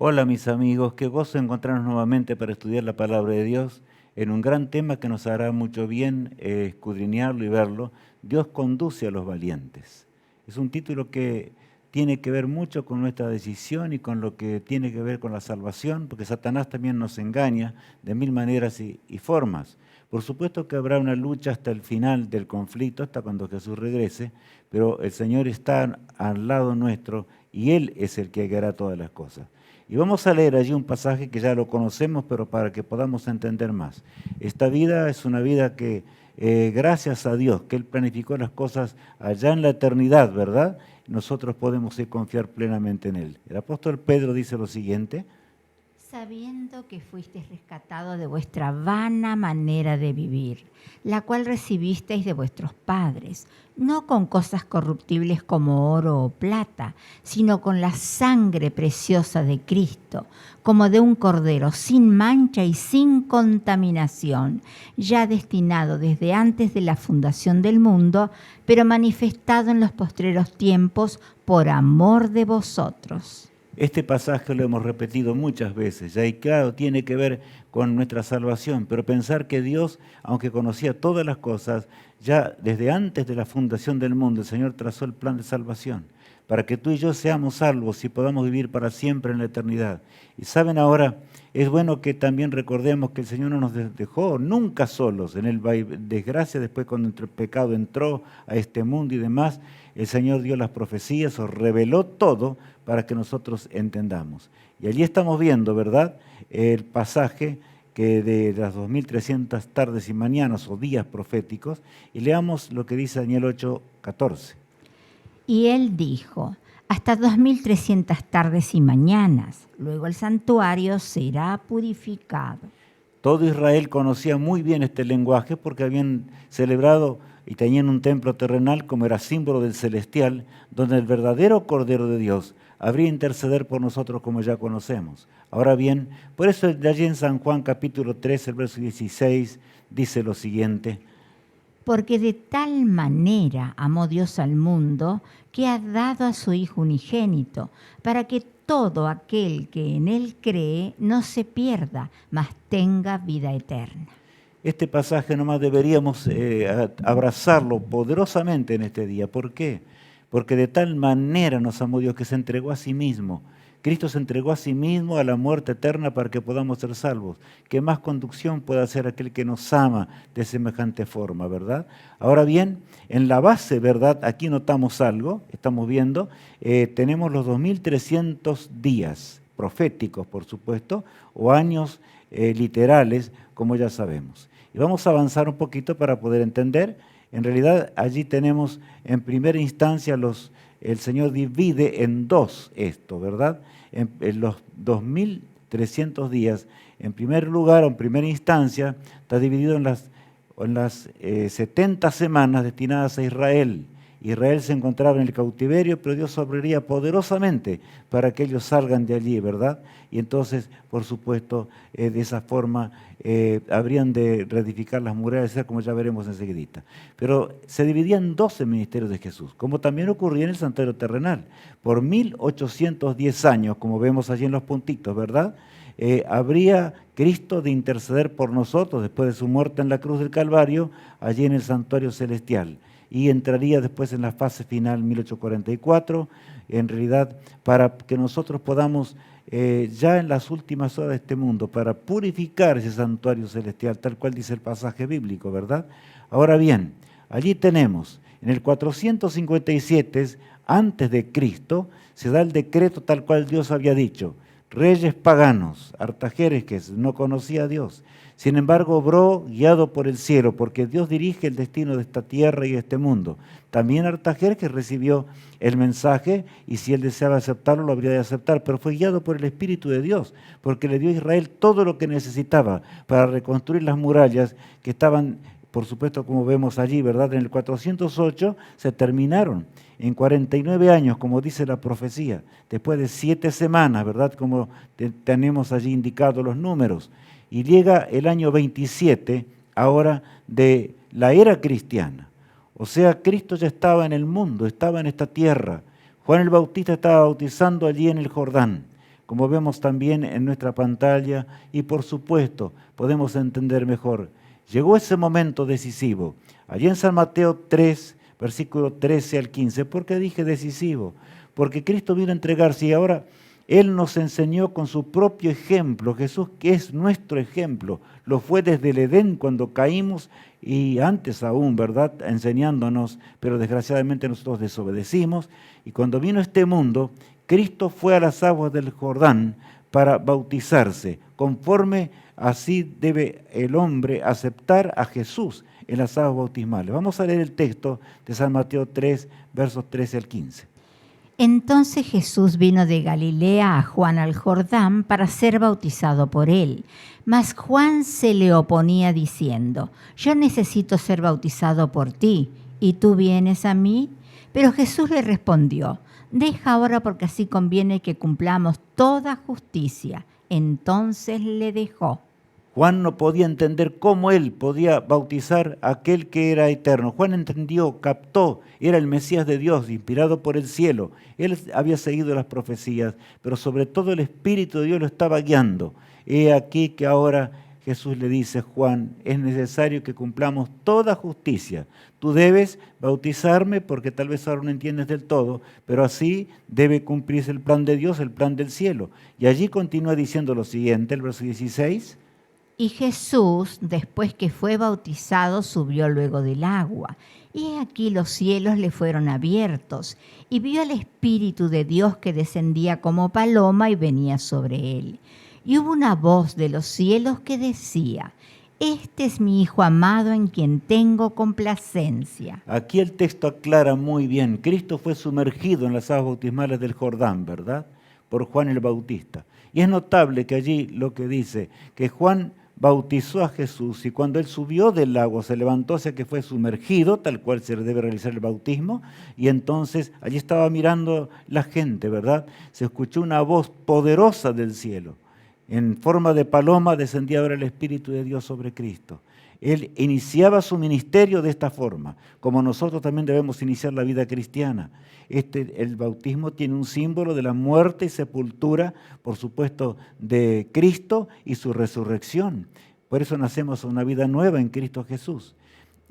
Hola mis amigos, qué gozo encontrarnos nuevamente para estudiar la palabra de Dios en un gran tema que nos hará mucho bien escudriñarlo y verlo. Dios conduce a los valientes. Es un título que tiene que ver mucho con nuestra decisión y con lo que tiene que ver con la salvación, porque Satanás también nos engaña de mil maneras y formas. Por supuesto que habrá una lucha hasta el final del conflicto, hasta cuando Jesús regrese, pero el Señor está al lado nuestro y Él es el que guiará todas las cosas. Y vamos a leer allí un pasaje que ya lo conocemos, pero para que podamos entender más. Esta vida es una vida que, gracias a Dios, que Él planificó las cosas allá en la eternidad, ¿verdad? Nosotros podemos confiar plenamente en Él. El apóstol Pedro dice lo siguiente: sabiendo que fuisteis rescatados de vuestra vana manera de vivir, la cual recibisteis de vuestros padres, no con cosas corruptibles como oro o plata, sino con la sangre preciosa de Cristo, como de un cordero sin mancha y sin contaminación, ya destinado desde antes de la fundación del mundo, pero manifestado en los postreros tiempos por amor de vosotros. Este pasaje lo hemos repetido muchas veces, ya y claro, tiene que ver con nuestra salvación, pero pensar que Dios, aunque conocía todas las cosas, ya desde antes de la fundación del mundo, el Señor trazó el plan de salvación, para que tú y yo seamos salvos y podamos vivir para siempre en la eternidad. Y saben ahora, es bueno que también recordemos que el Señor no nos dejó nunca solos en el desgracia, después cuando el pecado entró a este mundo y demás, el Señor dio las profecías, os reveló todo para que nosotros entendamos. Y allí estamos viendo, ¿verdad?, el pasaje que de las 2300 tardes y mañanas o días proféticos, y leamos lo que dice Daniel 8:14. Y él dijo, hasta 2300 tardes y mañanas, luego el santuario será purificado. Todo Israel conocía muy bien este lenguaje porque habían celebrado y tenían un templo terrenal como era símbolo del celestial, donde el verdadero Cordero de Dios habría interceder por nosotros como ya conocemos. Ahora bien, por eso de allí en San Juan capítulo 3, el verso 16, dice lo siguiente: Porque de tal manera amó Dios al mundo que ha dado a su Hijo unigénito, para que todo aquel que en Él cree no se pierda, mas tenga vida eterna. Este pasaje nomás deberíamos abrazarlo poderosamente en este día. ¿Por qué? Porque de tal manera nos amó Dios que se entregó a sí mismo. Cristo se entregó a sí mismo a la muerte eterna para que podamos ser salvos. ¿Qué más conducción puede hacer aquel que nos ama de semejante forma, verdad? Ahora bien, en la base, ¿verdad? Aquí notamos algo, estamos viendo, tenemos los 2300 días proféticos, por supuesto, o años literales, como ya sabemos. Y vamos a avanzar un poquito para poder entender. En realidad allí tenemos en primera instancia el Señor divide en dos esto, ¿verdad? En los 2300 días, en primer lugar, o en primera instancia, está dividido en las 70 semanas destinadas a Israel. Israel se encontraba en el cautiverio, pero Dios obraría poderosamente para que ellos salgan de allí, ¿verdad? Y entonces, por supuesto, de esa forma habrían de reedificar las murallas, como ya veremos enseguidita. Pero se dividían 12 ministerios de Jesús, como también ocurría en el santuario terrenal. Por 1810 años, como vemos allí en los puntitos, ¿verdad?, habría Cristo de interceder por nosotros después de su muerte en la cruz del Calvario, allí en el santuario celestial. Y entraría después en la fase final, 1844, en realidad para que nosotros podamos, ya en las últimas horas de este mundo, para purificar ese santuario celestial, tal cual dice el pasaje bíblico, ¿verdad? Ahora bien, allí tenemos, en el 457, antes de Cristo, se da el decreto tal cual Dios había dicho: reyes paganos, Artajerjes, no conocía a Dios. Sin embargo, obró guiado por el cielo, porque Dios dirige el destino de esta tierra y de este mundo. También Artajerjes recibió el mensaje y si él deseaba aceptarlo, lo habría de aceptar, pero fue guiado por el Espíritu de Dios, porque le dio a Israel todo lo que necesitaba para reconstruir las murallas que estaban, por supuesto, como vemos allí, ¿verdad? En el 408 se terminaron. En 49 años, como dice la profecía, después de 7 semanas, ¿verdad?, como tenemos allí indicados los números. Y llega el año 27, ahora, de la era cristiana. O sea, Cristo ya estaba en el mundo, estaba en esta tierra. Juan el Bautista estaba bautizando allí en el Jordán. como vemos también en nuestra pantalla, y por supuesto podemos entender mejor. Llegó ese momento decisivo. Allí en San Mateo 3, versículo 13 al 15. ¿Por qué dije decisivo? Porque Cristo vino a entregarse y ahora Él nos enseñó con su propio ejemplo. Jesús, que es nuestro ejemplo, lo fue desde el Edén cuando caímos y antes aún, ¿verdad?, enseñándonos, pero desgraciadamente nosotros desobedecimos. Y cuando vino a este mundo, Cristo fue a las aguas del Jordán para bautizarse, conforme así debe el hombre aceptar a Jesús en las aguas bautismales. Vamos a leer el texto de San Mateo 3, versos 13 al 15. Entonces Jesús vino de Galilea a Juan al Jordán para ser bautizado por él. Mas Juan se le oponía diciendo: yo necesito ser bautizado por ti, ¿y tú vienes a mí? Pero Jesús le respondió: deja ahora, porque así conviene que cumplamos toda justicia. Entonces le dejó. Juan no podía entender cómo él podía bautizar a aquel que era eterno. Juan entendió, captó, era el Mesías de Dios, inspirado por el cielo. Él había seguido las profecías, pero sobre todo el Espíritu de Dios lo estaba guiando. He aquí que ahora Jesús le dice: Juan, es necesario que cumplamos toda justicia. Tú debes bautizarme porque tal vez ahora no entiendes del todo, pero así debe cumplirse el plan de Dios, el plan del cielo. Y allí continúa diciendo lo siguiente, el verso 16. Y Jesús, después que fue bautizado, subió luego del agua. Y aquí los cielos le fueron abiertos, y vio al Espíritu de Dios que descendía como paloma y venía sobre él. Y hubo una voz de los cielos que decía: este es mi Hijo amado en quien tengo complacencia. Aquí el texto aclara muy bien. Cristo fue sumergido en las aguas bautismales del Jordán, ¿verdad?, por Juan el Bautista. Y es notable que allí lo que dice, que Juan bautizó a Jesús y cuando él subió del agua se levantó, o sea que fue sumergido, tal cual se debe realizar el bautismo, y entonces allí estaba mirando la gente, ¿verdad? Se escuchó una voz poderosa del cielo. En forma de paloma descendía ahora el Espíritu de Dios sobre Cristo. Él iniciaba su ministerio de esta forma, como nosotros también debemos iniciar la vida cristiana. El bautismo tiene un símbolo de la muerte y sepultura, por supuesto, de Cristo y su resurrección. Por eso nacemos una vida nueva en Cristo Jesús.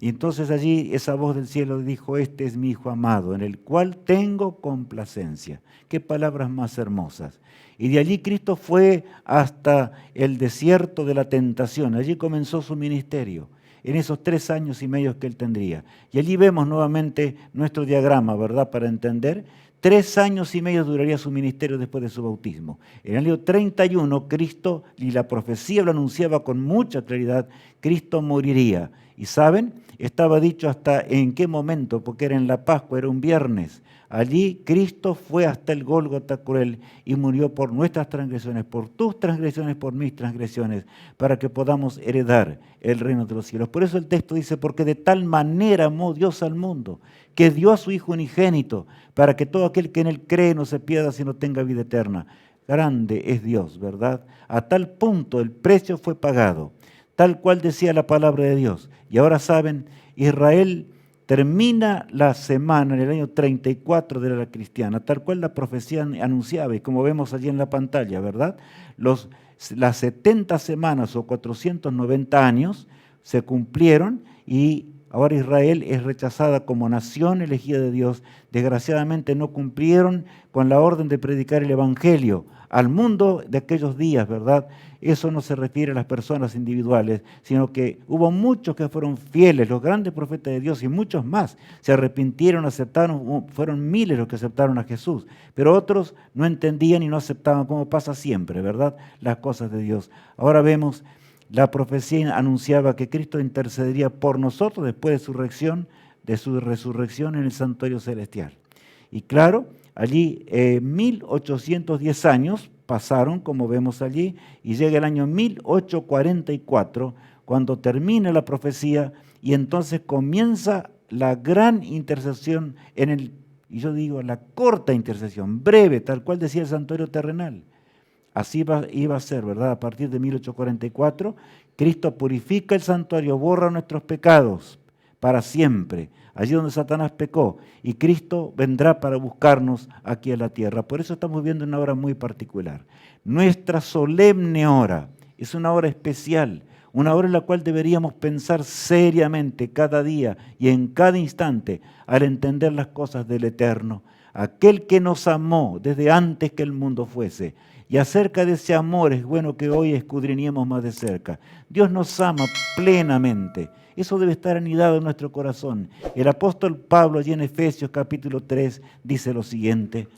Y entonces allí esa voz del cielo dijo: este es mi Hijo amado, en el cual tengo complacencia. Qué palabras más hermosas. Y de allí Cristo fue hasta el desierto de la tentación. Allí comenzó su ministerio, en esos 3 años y medio que él tendría. Y allí vemos nuevamente nuestro diagrama, ¿verdad?, para entender. 3 años y medio duraría su ministerio después de su bautismo. En el año 31, Cristo, y la profecía lo anunciaba con mucha claridad, Cristo moriría. Y ¿saben? Estaba dicho hasta en qué momento, porque era en la Pascua, era un viernes. Allí Cristo fue hasta el Gólgota cruel y murió por nuestras transgresiones, por tus transgresiones, por mis transgresiones, para que podamos heredar el reino de los cielos. Por eso el texto dice: porque de tal manera amó Dios al mundo, que dio a su Hijo unigénito, para que todo aquel que en él cree no se pierda, sino tenga vida eterna. Grande es Dios, ¿verdad? A tal punto el precio fue pagado, tal cual decía la palabra de Dios. Y ahora saben, Israel termina la semana en el año 34 de la era cristiana, tal cual la profecía anunciaba, y como vemos allí en la pantalla, ¿verdad? Las 70 semanas o 490 años se cumplieron y ahora Israel es rechazada como nación elegida de Dios. Desgraciadamente no cumplieron con la orden de predicar el Evangelio al mundo de aquellos días, ¿verdad? Eso no se refiere a las personas individuales, sino que hubo muchos que fueron fieles, los grandes profetas de Dios y muchos más se arrepintieron, aceptaron, fueron miles los que aceptaron a Jesús, pero otros no entendían y no aceptaban, como pasa siempre, ¿verdad?, las cosas de Dios. Ahora vemos, la profecía anunciaba que Cristo intercedería por nosotros después de su resurrección en el santuario celestial. Y claro, allí 1810 años pasaron, como vemos allí, y llega el año 1844, cuando termina la profecía, y entonces comienza la gran intercesión y yo digo, la corta intercesión, breve, tal cual decía el santuario terrenal. Así iba a ser, ¿verdad? A partir de 1844, Cristo purifica el santuario, borra nuestros pecados, para siempre, allí donde Satanás pecó, y Cristo vendrá para buscarnos aquí a la tierra. Por eso estamos viviendo una hora muy particular. Nuestra solemne hora es una hora especial, una hora en la cual deberíamos pensar seriamente cada día y en cada instante al entender las cosas del Eterno, aquel que nos amó desde antes que el mundo fuese. Y acerca de ese amor es bueno que hoy escudriñemos más de cerca. Dios nos ama plenamente. Eso debe estar anidado en nuestro corazón. El apóstol Pablo, allí en Efesios capítulo 3, dice lo siguiente: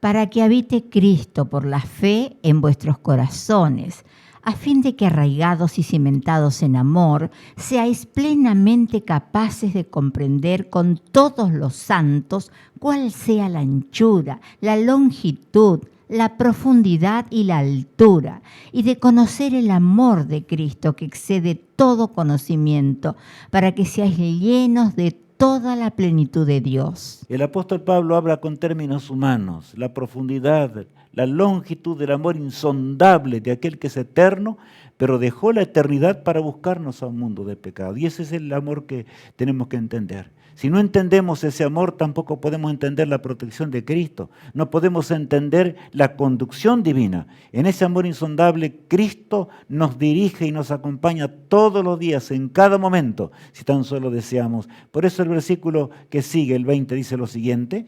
para que habite Cristo por la fe en vuestros corazones, a fin de que arraigados y cimentados en amor, seáis plenamente capaces de comprender con todos los santos cuál sea la anchura, la longitud, la profundidad y la altura, y de conocer el amor de Cristo que excede todo conocimiento, para que seáis llenos de toda la plenitud de Dios. El apóstol Pablo habla con términos humanos, la profundidad, la longitud del amor insondable de aquel que es eterno, pero dejó la eternidad para buscarnos a un mundo de pecado. Y ese es el amor que tenemos que entender. Si no entendemos ese amor, tampoco podemos entender la protección de Cristo. No podemos entender la conducción divina. En ese amor insondable, Cristo nos dirige y nos acompaña todos los días, en cada momento, si tan solo deseamos. Por eso el versículo que sigue, el 20, dice lo siguiente: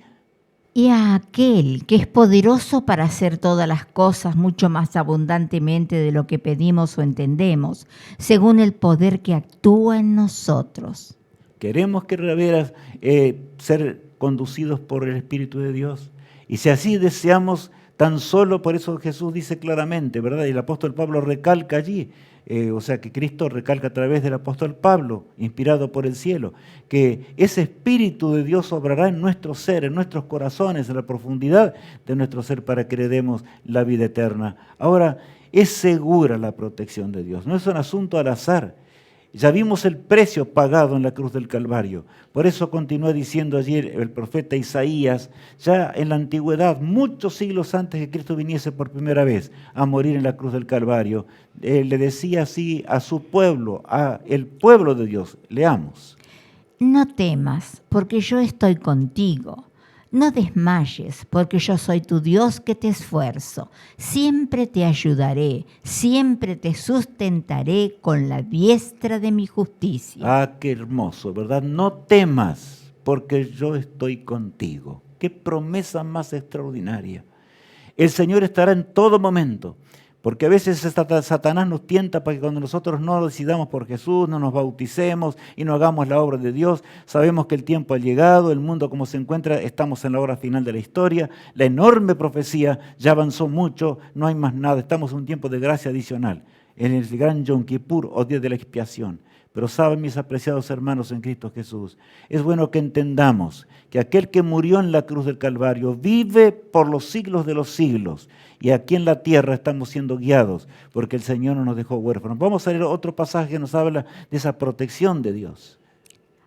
y a aquel que es poderoso para hacer todas las cosas mucho más abundantemente de lo que pedimos o entendemos, según el poder que actúa en nosotros. Queremos ser conducidos por el Espíritu de Dios. Y si así deseamos, tan solo por eso Jesús dice claramente, ¿verdad? Y el apóstol Pablo recalca allí, o sea que Cristo recalca a través del apóstol Pablo, inspirado por el cielo, que ese Espíritu de Dios obrará en nuestro ser, en nuestros corazones, en la profundidad de nuestro ser, para que heredemos la vida eterna. Ahora, es segura la protección de Dios, no es un asunto al azar. Ya vimos el precio pagado en la cruz del Calvario. Por eso continúa diciendo ayer el profeta Isaías, ya en la antigüedad, muchos siglos antes que Cristo viniese por primera vez a morir en la cruz del Calvario, le decía así a su pueblo, a el pueblo de Dios. Leamos. No temas, porque yo estoy contigo. No desmayes, porque yo soy tu Dios que te esfuerzo. Siempre te ayudaré, siempre te sustentaré con la diestra de mi justicia. Ah, qué hermoso, ¿verdad? No temas, porque yo estoy contigo. Qué promesa más extraordinaria. El Señor estará en todo momento. Porque a veces Satanás nos tienta para que cuando nosotros no decidamos por Jesús, no nos bauticemos y no hagamos la obra de Dios, sabemos que el tiempo ha llegado, el mundo como se encuentra, estamos en la hora final de la historia, la enorme profecía ya avanzó mucho, no hay más nada, estamos en un tiempo de gracia adicional, en el gran Yom Kippur o día de la expiación. Pero saben, mis apreciados hermanos en Cristo Jesús, es bueno que entendamos que aquel que murió en la cruz del Calvario vive por los siglos de los siglos. Y aquí en la tierra estamos siendo guiados porque el Señor no nos dejó huérfanos. Vamos a leer otro pasaje que nos habla de esa protección de Dios.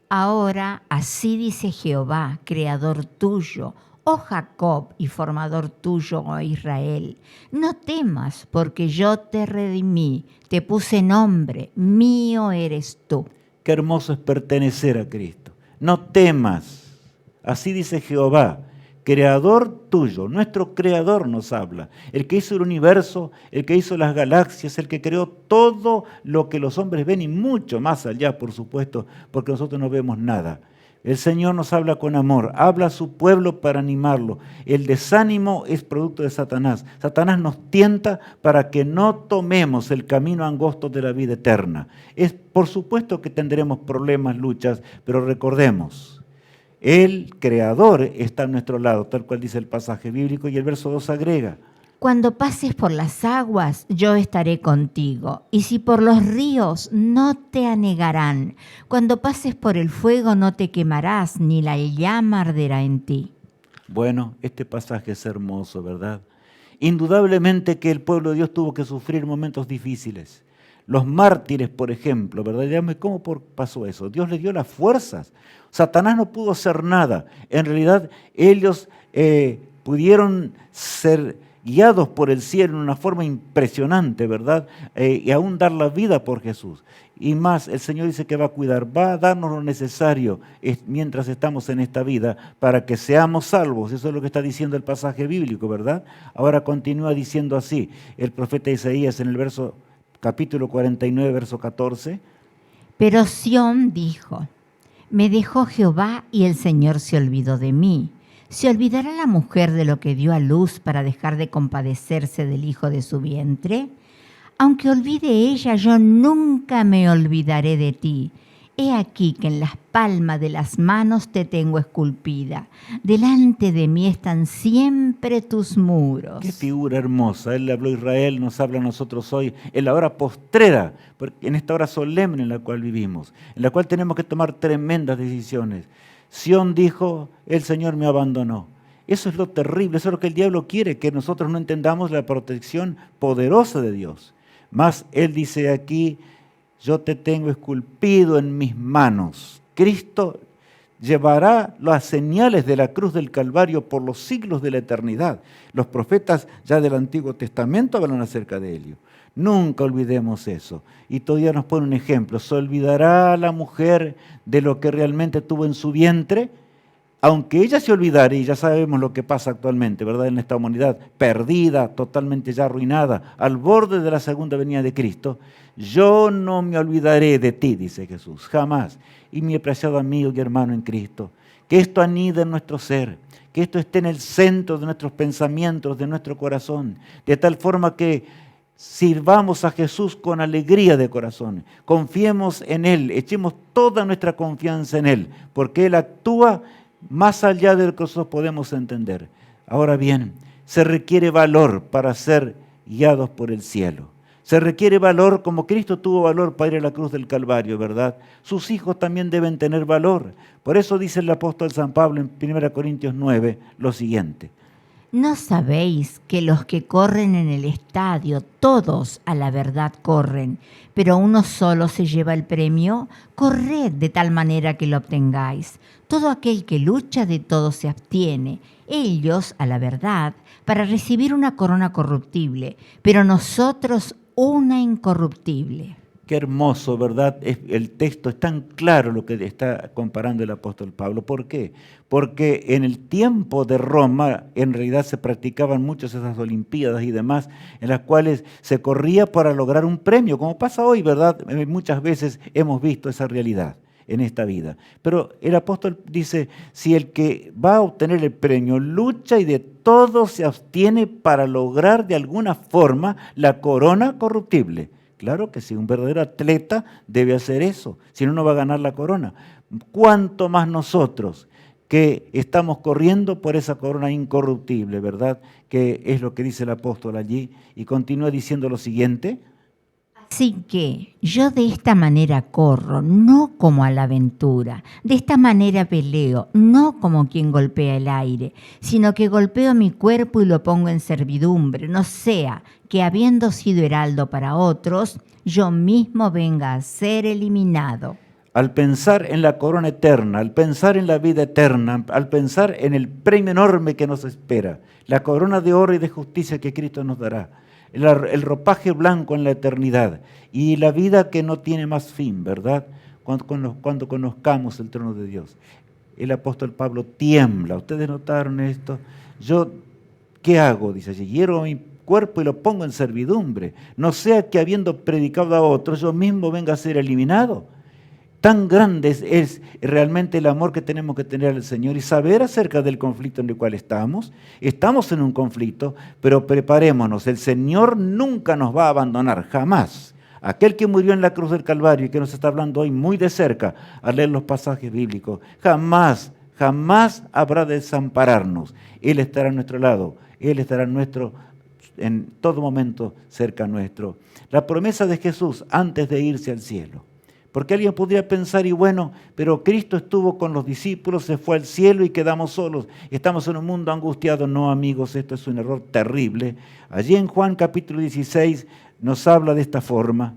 Ahora, así dice Jehová, creador tuyo, oh Jacob, y formador tuyo, oh Israel. No temas, porque yo te redimí, te puse nombre, mío eres tú. Qué hermoso es pertenecer a Cristo. No temas, así dice Jehová, creador tuyo. Nuestro creador nos habla, el que hizo el universo, el que hizo las galaxias, el que creó todo lo que los hombres ven y mucho más allá, por supuesto, porque nosotros no vemos nada. El Señor nos habla con amor, habla a su pueblo para animarlo. El desánimo es producto de Satanás. Satanás nos tienta para que no tomemos el camino angosto de la vida eterna. Por supuesto que tendremos problemas, luchas, pero recordemos, el Creador está a nuestro lado, tal cual dice el pasaje bíblico, y el verso 2 agrega: cuando pases por las aguas, yo estaré contigo, y si por los ríos, no te anegarán. Cuando pases por el fuego, no te quemarás, ni la llama arderá en ti. Bueno, este pasaje es hermoso, ¿verdad? Indudablemente que el pueblo de Dios tuvo que sufrir momentos difíciles. Los mártires, por ejemplo, ¿verdad? Dígame, ¿cómo pasó eso? Dios les dio las fuerzas. Satanás no pudo hacer nada. En realidad, ellos pudieron ser guiados por el cielo en una forma impresionante, ¿verdad? Y aún dar la vida por Jesús. Y más, el Señor dice que va a cuidar, va a darnos lo necesario mientras estamos en esta vida para que seamos salvos. Eso es lo que está diciendo el pasaje bíblico, ¿verdad? Ahora continúa diciendo así, el profeta Isaías en el capítulo 49, verso 14. Pero Sión dijo, me dejó Jehová y el Señor se olvidó de mí. ¿Se olvidará la mujer de lo que dio a luz para dejar de compadecerse del hijo de su vientre? Aunque olvide ella, yo nunca me olvidaré de ti. He aquí que en las palmas de las manos te tengo esculpida. Delante de mí están siempre tus muros. Qué figura hermosa. Él le habló a Israel, nos habla a nosotros hoy, en la hora postrera, en esta hora solemne en la cual vivimos, en la cual tenemos que tomar tremendas decisiones. Sión dijo, el Señor me abandonó. Eso es lo terrible, eso es lo que el diablo quiere, que nosotros no entendamos la protección poderosa de Dios. Mas Él dice aquí, yo te tengo esculpido en mis manos. Cristo llevará las señales de la cruz del Calvario por los siglos de la eternidad. Los profetas ya del Antiguo Testamento hablan acerca de ello. Nunca olvidemos eso. Y todavía nos pone un ejemplo. ¿Se olvidará la mujer de lo que realmente tuvo en su vientre? Aunque ella se olvidara, y ya sabemos lo que pasa actualmente, ¿verdad? En esta humanidad perdida, totalmente ya arruinada, al borde de la segunda venida de Cristo, yo no me olvidaré de ti, dice Jesús, jamás. Y mi apreciado amigo y hermano en Cristo, que esto anide en nuestro ser, que esto esté en el centro de nuestros pensamientos, de nuestro corazón, de tal forma que sirvamos a Jesús con alegría de corazón, confiemos en Él, echemos toda nuestra confianza en Él, porque Él actúa más allá de lo que nosotros podemos entender. Ahora bien, se requiere valor para ser guiados por el cielo. Se requiere valor como Cristo tuvo valor para ir a la cruz del Calvario, ¿verdad? Sus hijos también deben tener valor. Por eso dice el apóstol San Pablo en 1 Corintios 9 lo siguiente. ¿No sabéis que los que corren en el estadio, todos a la verdad corren, pero uno solo se lleva el premio? Corred de tal manera que lo obtengáis. Todo aquel que lucha de todo se abstiene, ellos a la verdad, para recibir una corona corruptible, pero nosotros una incorruptible. Qué hermoso, ¿verdad? El texto es tan claro lo que está comparando el apóstol Pablo. ¿Por qué? Porque en el tiempo de Roma en realidad se practicaban muchas esas olimpiadas y demás, en las cuales se corría para lograr un premio, como pasa hoy, ¿verdad? Muchas veces hemos visto esa realidad en esta vida. Pero el apóstol dice, si el que va a obtener el premio lucha y de todo se abstiene para lograr de alguna forma la corona corruptible. Claro que sí, un verdadero atleta debe hacer eso, si no, no va a ganar la corona. ¿Cuánto más nosotros que estamos corriendo por esa corona incorruptible, verdad? Que es lo que dice el apóstol allí y continúa diciendo lo siguiente. Así que yo de esta manera corro, no como a la aventura, de esta manera peleo, no como quien golpea el aire, sino que golpeo mi cuerpo y lo pongo en servidumbre, no sea que habiendo sido heraldo para otros, yo mismo venga a ser eliminado. Al pensar en la corona eterna, al pensar en la vida eterna, al pensar en el premio enorme que nos espera, la corona de oro y de justicia que Cristo nos dará, el ropaje blanco en la eternidad y la vida que no tiene más fin, ¿verdad? Cuando conozcamos el trono de Dios. El apóstol Pablo tiembla. ¿Ustedes notaron esto? Yo, ¿qué hago? Dice allí, hiero mi cuerpo y lo pongo en servidumbre. No sea que habiendo predicado a otros, yo mismo venga a ser eliminado. Tan grande es realmente el amor que tenemos que tener al Señor y saber acerca del conflicto en el cual estamos. Estamos en un conflicto, pero preparémonos. El Señor nunca nos va a abandonar, jamás. Aquel que murió en la cruz del Calvario y que nos está hablando hoy muy de cerca al leer los pasajes bíblicos, jamás habrá de desampararnos. Él estará a nuestro lado, Él estará en todo momento cerca nuestro. La promesa de Jesús antes de irse al cielo. Porque alguien podría pensar, y bueno, pero Cristo estuvo con los discípulos, se fue al cielo y quedamos solos. Estamos en un mundo angustiado. No, amigos, esto es un error terrible. Allí en Juan capítulo 16 nos habla de esta forma.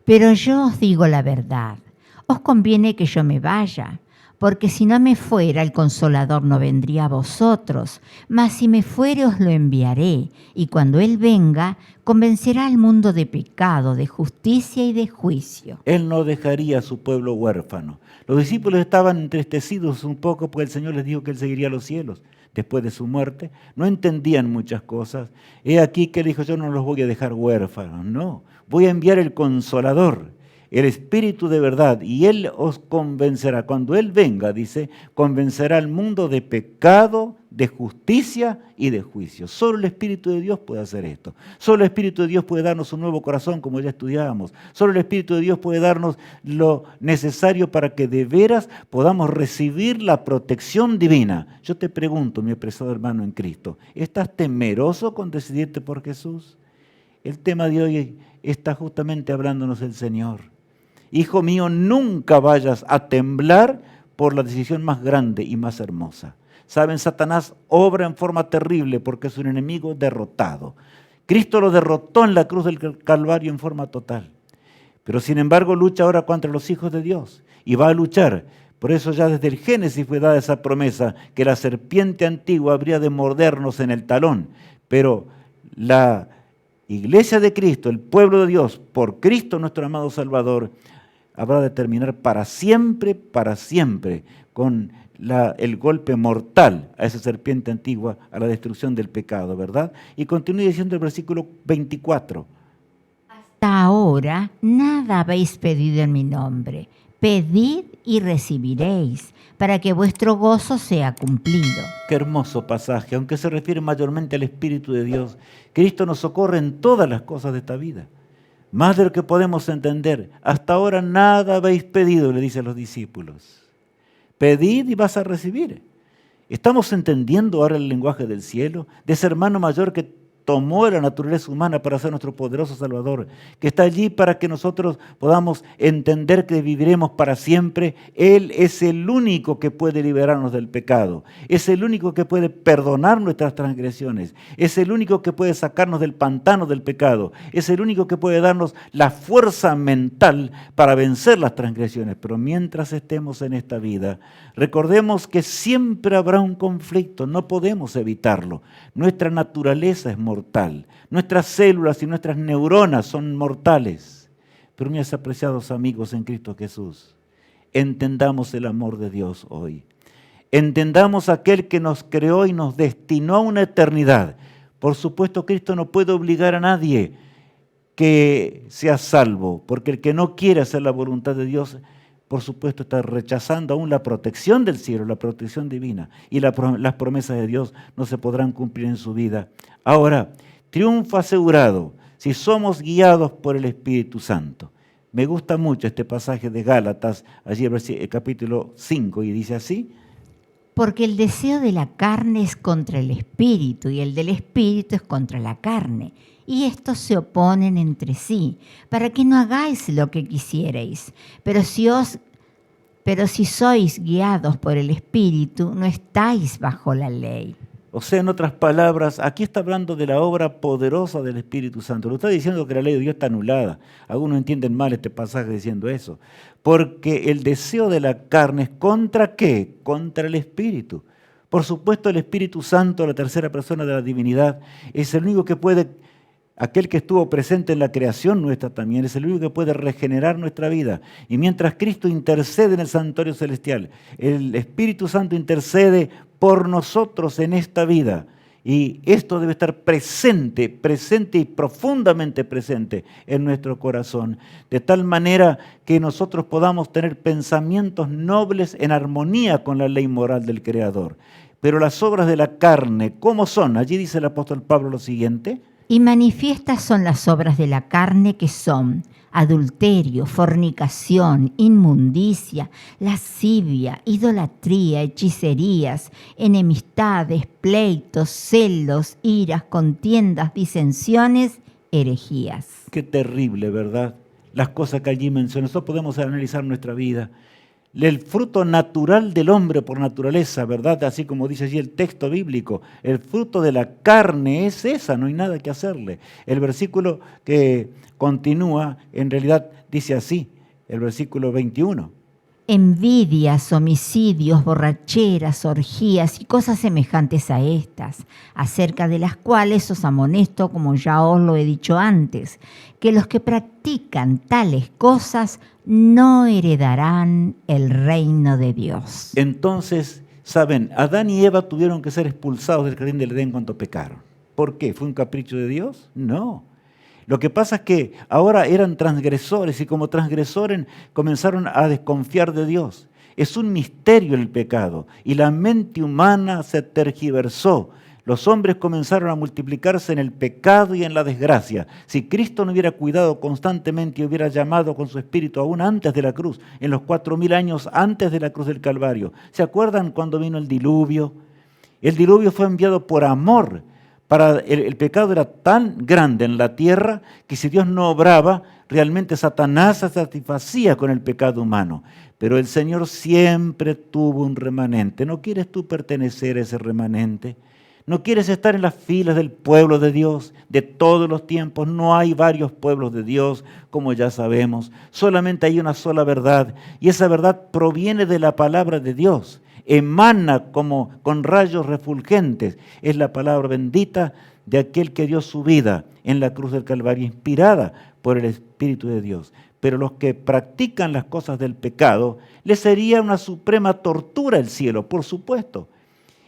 Pero yo os digo la verdad, os conviene que yo me vaya, Porque si no me fuera, el Consolador no vendría a vosotros, mas si me fuere os lo enviaré, y cuando Él venga, convencerá al mundo de pecado, de justicia y de juicio. Él no dejaría a su pueblo huérfano. Los discípulos estaban entristecidos un poco porque el Señor les dijo que Él seguiría a los cielos después de su muerte. No entendían muchas cosas. He aquí que Él dijo, yo no los voy a dejar huérfanos, no. Voy a enviar el Consolador, el Espíritu de verdad, y Él os convencerá. Cuando Él venga, dice, convencerá al mundo de pecado, de justicia y de juicio. Solo el Espíritu de Dios puede hacer esto. Solo el Espíritu de Dios puede darnos un nuevo corazón, como ya estudiábamos. Solo el Espíritu de Dios puede darnos lo necesario para que de veras podamos recibir la protección divina. Yo te pregunto, mi apreciado hermano en Cristo, ¿estás temeroso con decidirte por Jesús? El tema de hoy está justamente hablándonos el Señor. Hijo mío, nunca vayas a temblar por la decisión más grande y más hermosa. Saben, Satanás obra en forma terrible porque es un enemigo derrotado. Cristo lo derrotó en la cruz del Calvario en forma total. Pero sin embargo lucha ahora contra los hijos de Dios y va a luchar. Por eso ya desde el Génesis fue dada esa promesa que la serpiente antigua habría de mordernos en el talón. Pero la Iglesia de Cristo, el pueblo de Dios, por Cristo nuestro amado Salvador, habrá de terminar para siempre con el golpe mortal a esa serpiente antigua, a la destrucción del pecado, ¿verdad? Y continúa diciendo el versículo 24. Hasta ahora nada habéis pedido en mi nombre. Pedid y recibiréis, para que vuestro gozo sea cumplido. Qué hermoso pasaje, aunque se refiere mayormente al Espíritu de Dios. Cristo nos socorre en todas las cosas de esta vida, más de lo que podemos entender. Hasta ahora nada habéis pedido, le dice a los discípulos. Pedid y vas a recibir. ¿Estamos entendiendo ahora el lenguaje del cielo? De ese hermano mayor que tomó la naturaleza humana para ser nuestro poderoso Salvador, que está allí para que nosotros podamos entender que viviremos para siempre. Él es el único que puede liberarnos del pecado, es el único que puede perdonar nuestras transgresiones, es el único que puede sacarnos del pantano del pecado, es el único que puede darnos la fuerza mental para vencer las transgresiones. Pero mientras estemos en esta vida, recordemos que siempre habrá un conflicto, no podemos evitarlo. Nuestra naturaleza es mortal, nuestras células y nuestras neuronas son mortales. Pero mis apreciados amigos en Cristo Jesús, entendamos el amor de Dios hoy. Entendamos aquel que nos creó y nos destinó a una eternidad. Por supuesto, Cristo no puede obligar a nadie que sea salvo, porque el que no quiere hacer la voluntad de Dios, por supuesto, está rechazando aún la protección del cielo, la protección divina, y las promesas de Dios no se podrán cumplir en su vida. Ahora, triunfo asegurado si somos guiados por el Espíritu Santo. Me gusta mucho este pasaje de Gálatas, allí el capítulo 5, y dice así: Porque el deseo de la carne es contra el espíritu y el del espíritu es contra la carne. Y estos se oponen entre sí, para que no hagáis lo que quisierais. Pero si sois guiados por el Espíritu, no estáis bajo la ley. O sea, en otras palabras, aquí está hablando de la obra poderosa del Espíritu Santo. No está diciendo que la ley de Dios está anulada. Algunos entienden mal este pasaje diciendo eso. Porque el deseo de la carne es ¿contra qué? Contra el Espíritu. Por supuesto, el Espíritu Santo, la tercera persona de la divinidad, es el único que puede... Aquel que estuvo presente en la creación nuestra también, es el único que puede regenerar nuestra vida. Y mientras Cristo intercede en el santuario celestial, el Espíritu Santo intercede por nosotros en esta vida. Y esto debe estar presente y profundamente presente en nuestro corazón, de tal manera que nosotros podamos tener pensamientos nobles en armonía con la ley moral del Creador. Pero las obras de la carne, ¿cómo son? Allí dice el apóstol Pablo lo siguiente: Y manifiestas son las obras de la carne, que son adulterio, fornicación, inmundicia, lascivia, idolatría, hechicerías, enemistades, pleitos, celos, iras, contiendas, disensiones, herejías. Qué terrible, ¿verdad? Las cosas que allí mencionó. Nosotros podemos analizar nuestra vida. El fruto natural del hombre por naturaleza, ¿verdad? Así como dice allí el texto bíblico, el fruto de la carne es esa, no hay nada que hacerle. El versículo que continúa, en realidad dice así, el versículo 21. envidias, homicidios, borracheras, orgías y cosas semejantes a estas, acerca de las cuales os amonesto, como ya os lo he dicho antes, que los que practican tales cosas no heredarán el reino de Dios. Entonces, saben, Adán y Eva tuvieron que ser expulsados del jardín del Edén cuando pecaron. ¿Por qué? ¿Fue un capricho de Dios? No. Lo que pasa es que ahora eran transgresores y como transgresores comenzaron a desconfiar de Dios. Es un misterio el pecado y la mente humana se tergiversó. Los hombres comenzaron a multiplicarse en el pecado y en la desgracia. Si Cristo no hubiera cuidado constantemente y hubiera llamado con su espíritu aún antes de la cruz, en los 4000 años antes de la cruz del Calvario. ¿Se acuerdan cuando vino el diluvio? El diluvio fue enviado por amor. El pecado era tan grande en la tierra que si Dios no obraba, realmente Satanás se satisfacía con el pecado humano. Pero el Señor siempre tuvo un remanente. ¿No quieres tú pertenecer a ese remanente? ¿No quieres estar en las filas del pueblo de Dios de todos los tiempos? No hay varios pueblos de Dios, como ya sabemos. Solamente hay una sola verdad y esa verdad proviene de la palabra de Dios. Emana como con rayos refulgentes. Es la palabra bendita de aquel que dio su vida en la cruz del Calvario, inspirada por el Espíritu de Dios. Pero los que practican las cosas del pecado, les sería una suprema tortura el cielo, por supuesto.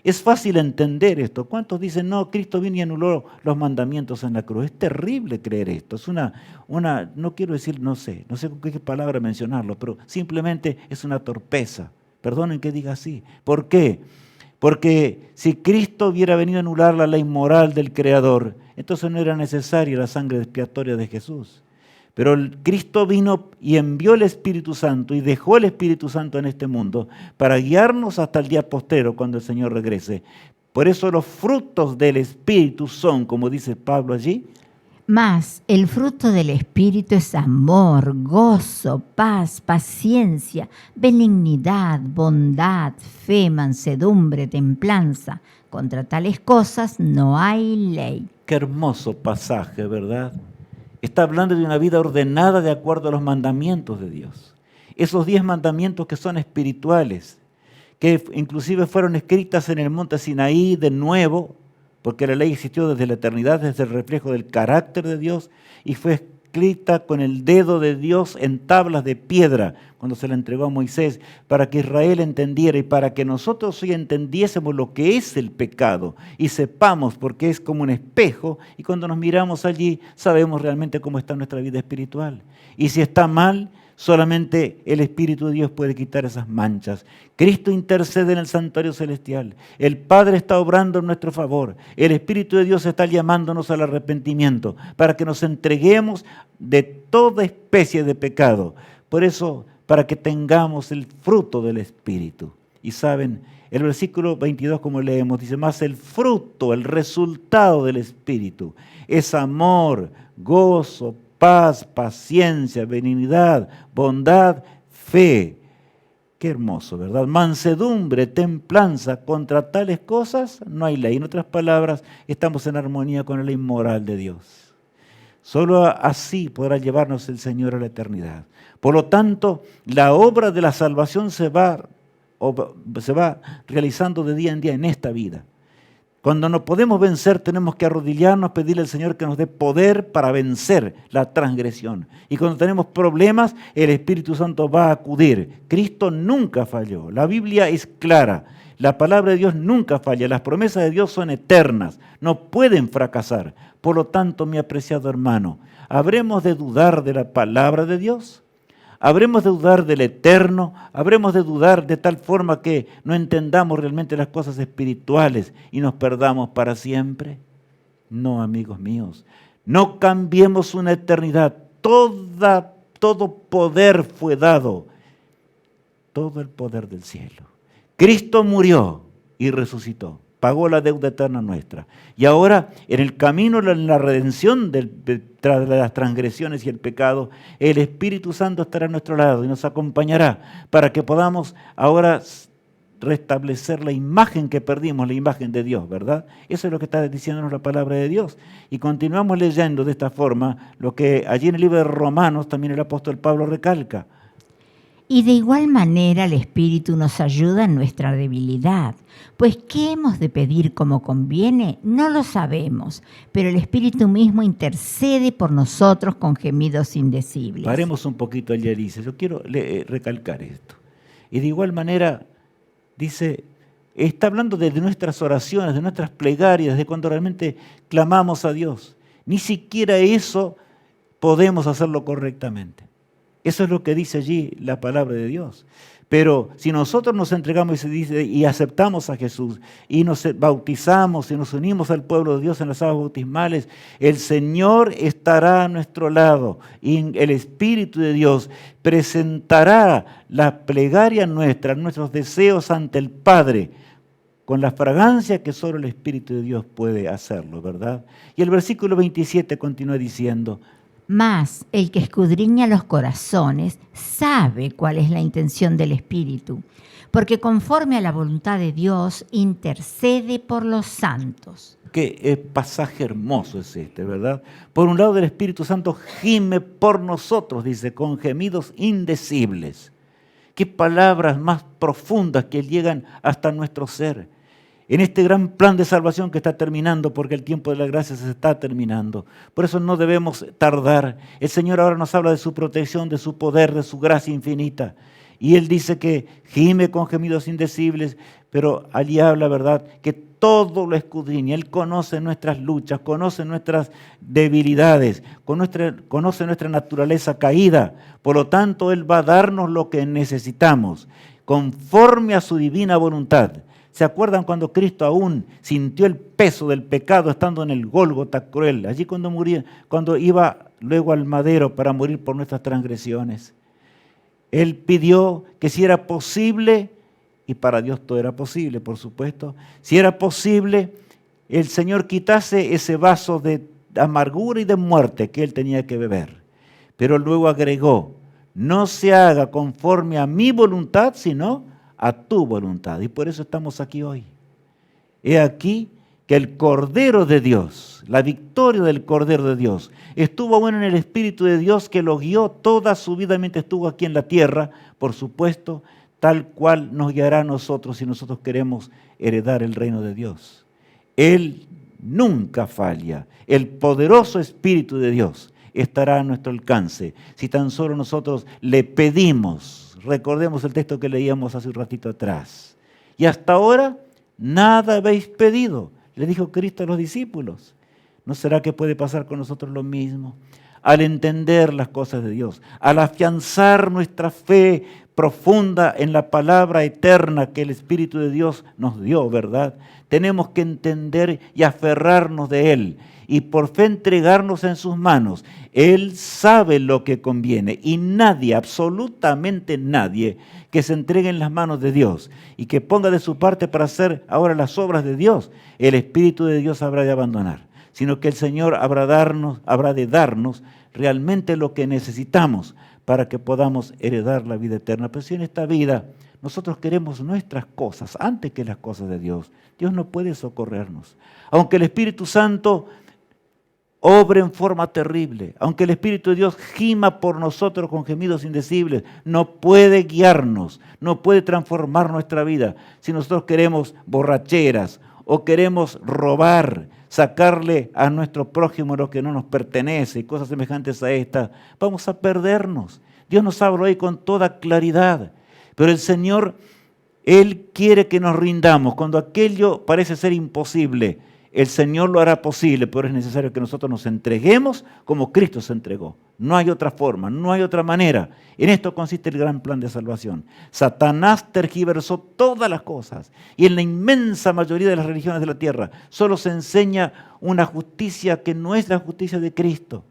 Es fácil entender esto. ¿Cuántos dicen, no, Cristo vino y anuló los mandamientos en la cruz? Es terrible creer esto. Es no quiero decir, no sé con qué palabra mencionarlo, pero simplemente es una torpeza. Perdonen que diga así. ¿Por qué? Porque si Cristo hubiera venido a anular la ley moral del Creador, entonces no era necesaria la sangre expiatoria de Jesús. Pero Cristo vino y envió el Espíritu Santo y dejó el Espíritu Santo en este mundo para guiarnos hasta el día postero cuando el Señor regrese. Por eso los frutos del Espíritu son, como dice Pablo allí, Mas el fruto del Espíritu es amor, gozo, paz, paciencia, benignidad, bondad, fe, mansedumbre, templanza. Contra tales cosas no hay ley. Qué hermoso pasaje, ¿verdad? Está hablando de una vida ordenada de acuerdo a los mandamientos de Dios. Esos 10 mandamientos que son espirituales, que inclusive fueron escritas en el monte Sinaí de nuevo, porque la ley existió desde la eternidad, desde el reflejo del carácter de Dios, y fue escrita con el dedo de Dios en tablas de piedra, cuando se la entregó a Moisés, para que Israel entendiera y para que nosotros hoy entendiésemos lo que es el pecado y sepamos, porque es como un espejo, y cuando nos miramos allí sabemos realmente cómo está nuestra vida espiritual. Y si está mal, solamente el Espíritu de Dios puede quitar esas manchas. Cristo intercede en el santuario celestial. El Padre está obrando en nuestro favor. El Espíritu de Dios está llamándonos al arrepentimiento para que nos entreguemos de toda especie de pecado. Por eso, para que tengamos el fruto del Espíritu. Y saben, el versículo 22, como leemos, dice, más el fruto, el resultado del Espíritu es amor, gozo, paz, paciencia, benignidad, bondad, fe. Qué hermoso, ¿verdad? Mansedumbre, templanza, contra tales cosas no hay ley. En otras palabras, estamos en armonía con la ley moral de Dios. Solo así podrá llevarnos el Señor a la eternidad. Por lo tanto, la obra de la salvación se va realizando de día en día en esta vida. Cuando no podemos vencer, tenemos que arrodillarnos, pedirle al Señor que nos dé poder para vencer la transgresión. Y cuando tenemos problemas, el Espíritu Santo va a acudir. Cristo nunca falló. La Biblia es clara. La palabra de Dios nunca falla. Las promesas de Dios son eternas. No pueden fracasar. Por lo tanto, mi apreciado hermano, ¿habremos de dudar de la palabra de Dios? ¿Habremos de dudar del eterno? ¿Habremos de dudar de tal forma que no entendamos realmente las cosas espirituales y nos perdamos para siempre? No, amigos míos. No cambiemos una eternidad. Todo poder fue dado. Todo el poder del cielo. Cristo murió y resucitó. Pagó la deuda eterna nuestra. Y ahora, en el camino, en la redención de las transgresiones y el pecado, el Espíritu Santo estará a nuestro lado y nos acompañará para que podamos ahora restablecer la imagen que perdimos, la imagen de Dios, ¿verdad? Eso es lo que está diciéndonos la palabra de Dios. Y continuamos leyendo de esta forma lo que allí en el libro de Romanos también el apóstol Pablo recalca. Y de igual manera el Espíritu nos ayuda en nuestra debilidad, pues ¿qué hemos de pedir como conviene? No lo sabemos, pero el Espíritu mismo intercede por nosotros con gemidos indecibles. Paremos un poquito allí, dice. Yo quiero recalcar esto. Y de igual manera, dice, está hablando de nuestras oraciones, de nuestras plegarias, de cuando realmente clamamos a Dios. Ni siquiera eso podemos hacerlo correctamente. Eso es lo que dice allí la palabra de Dios. Pero si nosotros nos entregamos y aceptamos a Jesús y nos bautizamos y nos unimos al pueblo de Dios en las aguas bautismales, el Señor estará a nuestro lado y el Espíritu de Dios presentará la plegaria nuestra, nuestros deseos ante el Padre, con la fragancia que solo el Espíritu de Dios puede hacerlo, ¿verdad? Y el versículo 27 continúa diciendo: Mas el que escudriña los corazones sabe cuál es la intención del Espíritu, porque conforme a la voluntad de Dios intercede por los santos. Qué pasaje hermoso es este, ¿verdad? Por un lado, el Espíritu Santo gime por nosotros, dice, con gemidos indecibles. Qué palabras más profundas que llegan hasta nuestro ser. En este gran plan de salvación que está terminando, porque el tiempo de la gracia se está terminando. Por eso no debemos tardar. El Señor ahora nos habla de su protección, de su poder, de su gracia infinita. Y Él dice que gime con gemidos indecibles, pero allí habla, ¿verdad?, que todo lo escudriña. Él conoce nuestras luchas, conoce nuestras debilidades, conoce nuestra naturaleza caída. Por lo tanto, Él va a darnos lo que necesitamos, conforme a su divina voluntad. ¿Se acuerdan cuando Cristo aún sintió el peso del pecado estando en el Gólgota cruel? Allí cuando iba luego al madero para morir por nuestras transgresiones. Él pidió que si era posible, y para Dios todo era posible, por supuesto, si era posible, el Señor quitase ese vaso de amargura y de muerte que Él tenía que beber. Pero luego agregó: no se haga conforme a mi voluntad, sino a tu voluntad. Y por eso estamos aquí hoy. He aquí que el Cordero de Dios, la victoria del Cordero de Dios, estuvo aún en el Espíritu de Dios que lo guió toda su vida mientras estuvo aquí en la tierra, por supuesto, tal cual nos guiará a nosotros si nosotros queremos heredar el reino de Dios. Él nunca falla. El poderoso Espíritu de Dios estará a nuestro alcance si tan solo nosotros le pedimos. Recordemos el texto que leíamos hace un ratito atrás. Y hasta ahora nada habéis pedido, le dijo Cristo a los discípulos. ¿No será que puede pasar con nosotros lo mismo? Al entender las cosas de Dios, al afianzar nuestra fe profunda en la palabra eterna que el Espíritu de Dios nos dio, ¿verdad? Tenemos que entender y aferrarnos de Él y por fe entregarnos en sus manos. Él sabe lo que conviene y nadie, absolutamente nadie, que se entregue en las manos de Dios y que ponga de su parte para hacer ahora las obras de Dios, el Espíritu de Dios habrá de abandonar, sino que el Señor habrá de darnos realmente lo que necesitamos para que podamos heredar la vida eterna. Pero si en esta vida nosotros queremos nuestras cosas antes que las cosas de Dios, Dios no puede socorrernos. Aunque el Espíritu Santo obre en forma terrible, aunque el Espíritu de Dios gima por nosotros con gemidos indecibles, no puede guiarnos, no puede transformar nuestra vida. Si nosotros queremos borracheras o queremos robar, sacarle a nuestro prójimo lo que no nos pertenece y cosas semejantes a esta, vamos a perdernos. Dios nos habla hoy con toda claridad, pero el Señor, Él quiere que nos rindamos. Cuando aquello parece ser imposible, el Señor lo hará posible, pero es necesario que nosotros nos entreguemos como Cristo se entregó. No hay otra forma, no hay otra manera. En esto consiste el gran plan de salvación. Satanás tergiversó todas las cosas y en la inmensa mayoría de las religiones de la tierra solo se enseña una justicia que no es la justicia de Cristo.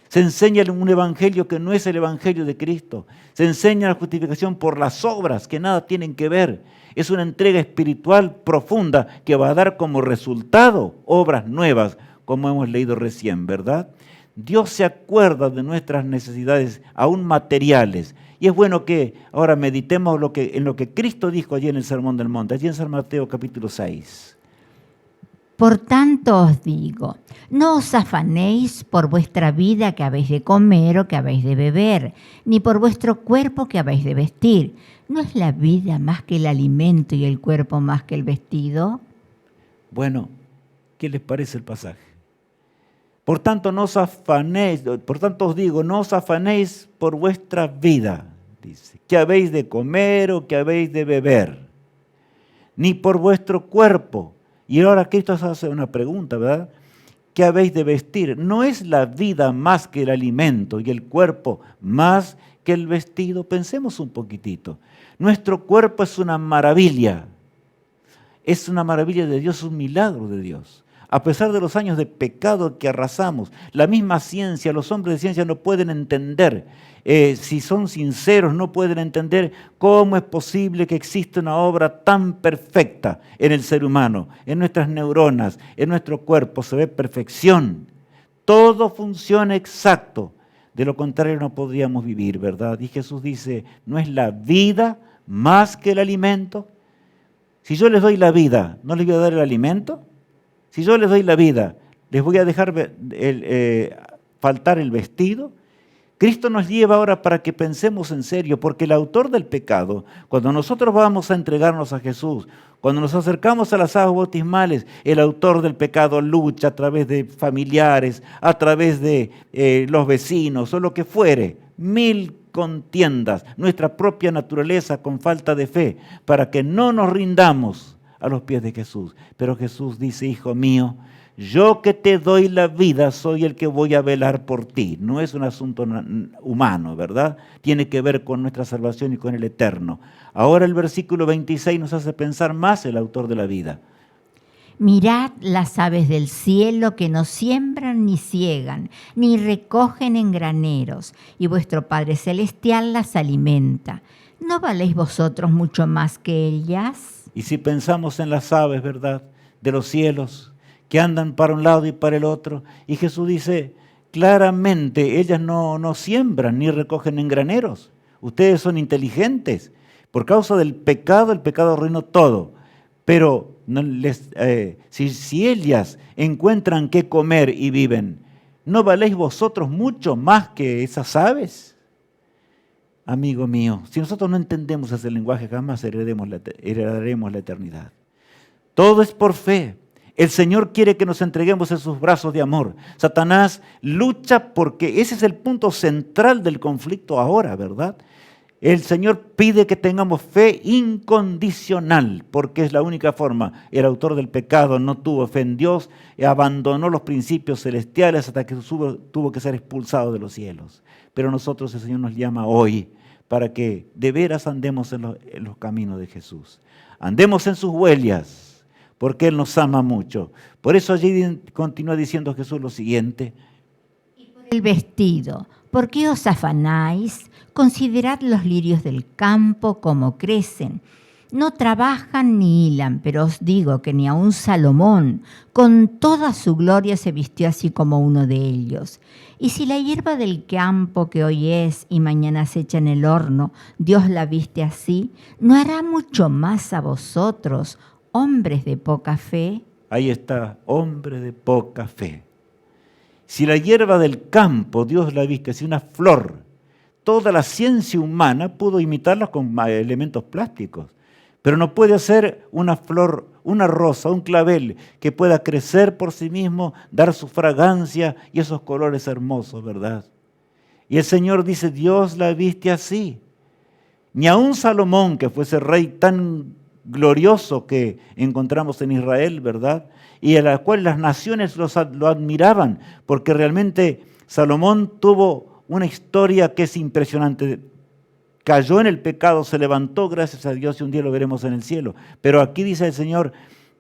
Se enseña un evangelio que no es el evangelio de Cristo. Se enseña la justificación por las obras que nada tienen que ver. Es una entrega espiritual profunda que va a dar como resultado obras nuevas, como hemos leído recién, ¿verdad? Dios se acuerda de nuestras necesidades, aún materiales. Y es bueno que ahora meditemos en lo que Cristo dijo allí en el Sermón del Monte, allí en San Mateo capítulo 6. Por tanto os digo, no os afanéis por vuestra vida que habéis de comer o que habéis de beber, ni por vuestro cuerpo que habéis de vestir. ¿No es la vida más que el alimento y el cuerpo más que el vestido? Bueno, ¿qué les parece el pasaje? Por tanto, no os afanéis, por tanto os digo, no os afanéis por vuestra vida, dice, que habéis de comer o que habéis de beber, ni por vuestro cuerpo. Y ahora Cristo hace una pregunta, ¿verdad? ¿Qué habéis de vestir? ¿No es la vida más que el alimento y el cuerpo más que el vestido? Pensemos un poquitito. Nuestro cuerpo es una maravilla de Dios, un milagro de Dios. A pesar de los años de pecado que arrasamos, la misma ciencia, los hombres de ciencia no pueden entender, si son sinceros, no pueden entender cómo es posible que exista una obra tan perfecta en el ser humano, en nuestras neuronas, en nuestro cuerpo, se ve perfección. Todo funciona exacto. De lo contrario no podríamos vivir, ¿verdad? Y Jesús dice, ¿no es la vida más que el alimento? Si yo les doy la vida, ¿no les voy a dar el alimento? Si yo les doy la vida, ¿les voy a dejar faltar el vestido? Cristo nos lleva ahora para que pensemos en serio, porque el autor del pecado, cuando nosotros vamos a entregarnos a Jesús, cuando nos acercamos a las aguas bautismales, el autor del pecado lucha a través de familiares, a través de los vecinos o lo que fuere, mil contiendas, nuestra propia naturaleza con falta de fe, para que no nos rindamos a los pies de Jesús. Pero Jesús dice, hijo mío, yo que te doy la vida soy el que voy a velar por ti. No es un asunto humano, ¿verdad? Tiene que ver con nuestra salvación y con el eterno. Ahora el versículo 26 nos hace pensar más el autor de la vida. Mirad las aves del cielo que no siembran ni ciegan, ni recogen en graneros, y vuestro Padre Celestial las alimenta. ¿No valéis vosotros mucho más que ellas? Y si pensamos en las aves, ¿verdad?, de los cielos, que andan para un lado y para el otro, y Jesús dice, claramente, ellas no siembran ni recogen en graneros. Ustedes son inteligentes. Por causa del pecado, el pecado arruinó todo. Pero si ellas encuentran qué comer y viven, ¿no valéis vosotros mucho más que esas aves? Amigo mío, si nosotros no entendemos ese lenguaje, jamás heredaremos la eternidad. Todo es por fe. El Señor quiere que nos entreguemos en sus brazos de amor. Satanás lucha porque ese es el punto central del conflicto ahora, ¿verdad? El Señor pide que tengamos fe incondicional, porque es la única forma. El autor del pecado no tuvo fe en Dios, abandonó los principios celestiales hasta que tuvo que ser expulsado de los cielos. Pero nosotros, el Señor nos llama hoy para que de veras andemos en los caminos de Jesús. Andemos en sus huellas, porque Él nos ama mucho. Por eso allí continúa diciendo Jesús lo siguiente. Y por el vestido, ¿por qué os afanáis? Considerad los lirios del campo como crecen. No trabajan ni hilan, pero os digo que ni aun Salomón, con toda su gloria, se vistió así como uno de ellos. Y si la hierba del campo que hoy es y mañana se echa en el horno, Dios la viste así, ¿no hará mucho más a vosotros, hombres de poca fe? Ahí está, hombre de poca fe. Si la hierba del campo Dios la viste así, una flor, toda la ciencia humana pudo imitarla con elementos plásticos. Pero no puede hacer una flor, una rosa, un clavel que pueda crecer por sí mismo, dar su fragancia y esos colores hermosos, ¿verdad? Y el Señor dice, Dios la viste así. Ni aun Salomón, que fuese rey tan glorioso que encontramos en Israel, ¿verdad? Y a la cual las naciones lo admiraban, porque realmente Salomón tuvo una historia que es impresionante. Cayó en el pecado, se levantó, gracias a Dios, y un día lo veremos en el cielo. Pero aquí dice el Señor,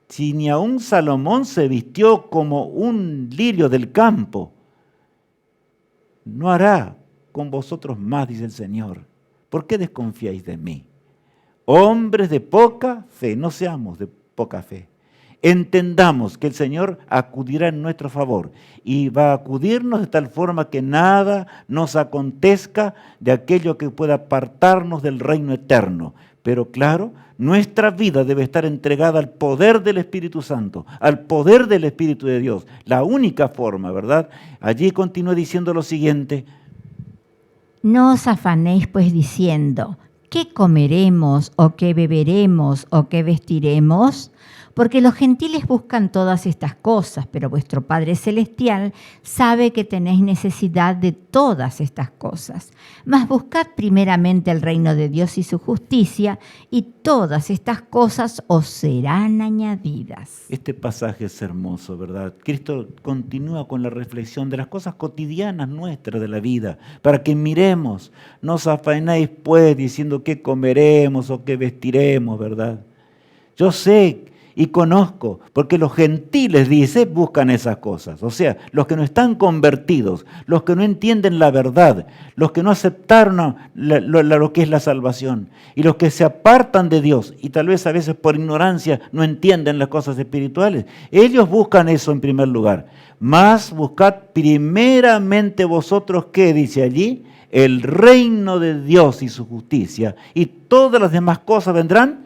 si ni aun Salomón se vistió como un lirio del campo, no hará con vosotros más, dice el Señor. ¿Por qué desconfiáis de mí? Hombres de poca fe, no seamos de poca fe. entendamos que el Señor acudirá en nuestro favor y va a acudirnos de tal forma que nada nos acontezca de aquello que pueda apartarnos del reino eterno. Pero claro, nuestra vida debe estar entregada al poder del Espíritu Santo, al poder del Espíritu de Dios. La única forma, ¿verdad? Allí continúa diciendo lo siguiente: no os afanéis pues diciendo, ¿qué comeremos o qué beberemos o qué vestiremos? Porque los gentiles buscan todas estas cosas, pero vuestro Padre Celestial sabe que tenéis necesidad de todas estas cosas. Mas buscad primeramente el reino de Dios y su justicia, y todas estas cosas os serán añadidas. Este pasaje es hermoso, ¿verdad? Cristo continúa con la reflexión de las cosas cotidianas nuestras de la vida, para que miremos, no os afanéis pues diciendo qué comeremos o qué vestiremos, ¿verdad? Yo sé y conozco, porque los gentiles, dice, buscan esas cosas. O sea, los que no están convertidos, los que no entienden la verdad, los que no aceptaron lo que es la salvación, y los que se apartan de Dios, y tal vez a veces por ignorancia no entienden las cosas espirituales, ellos buscan eso en primer lugar. Mas buscad primeramente vosotros, ¿qué dice allí? El reino de Dios y su justicia, y todas las demás cosas vendrán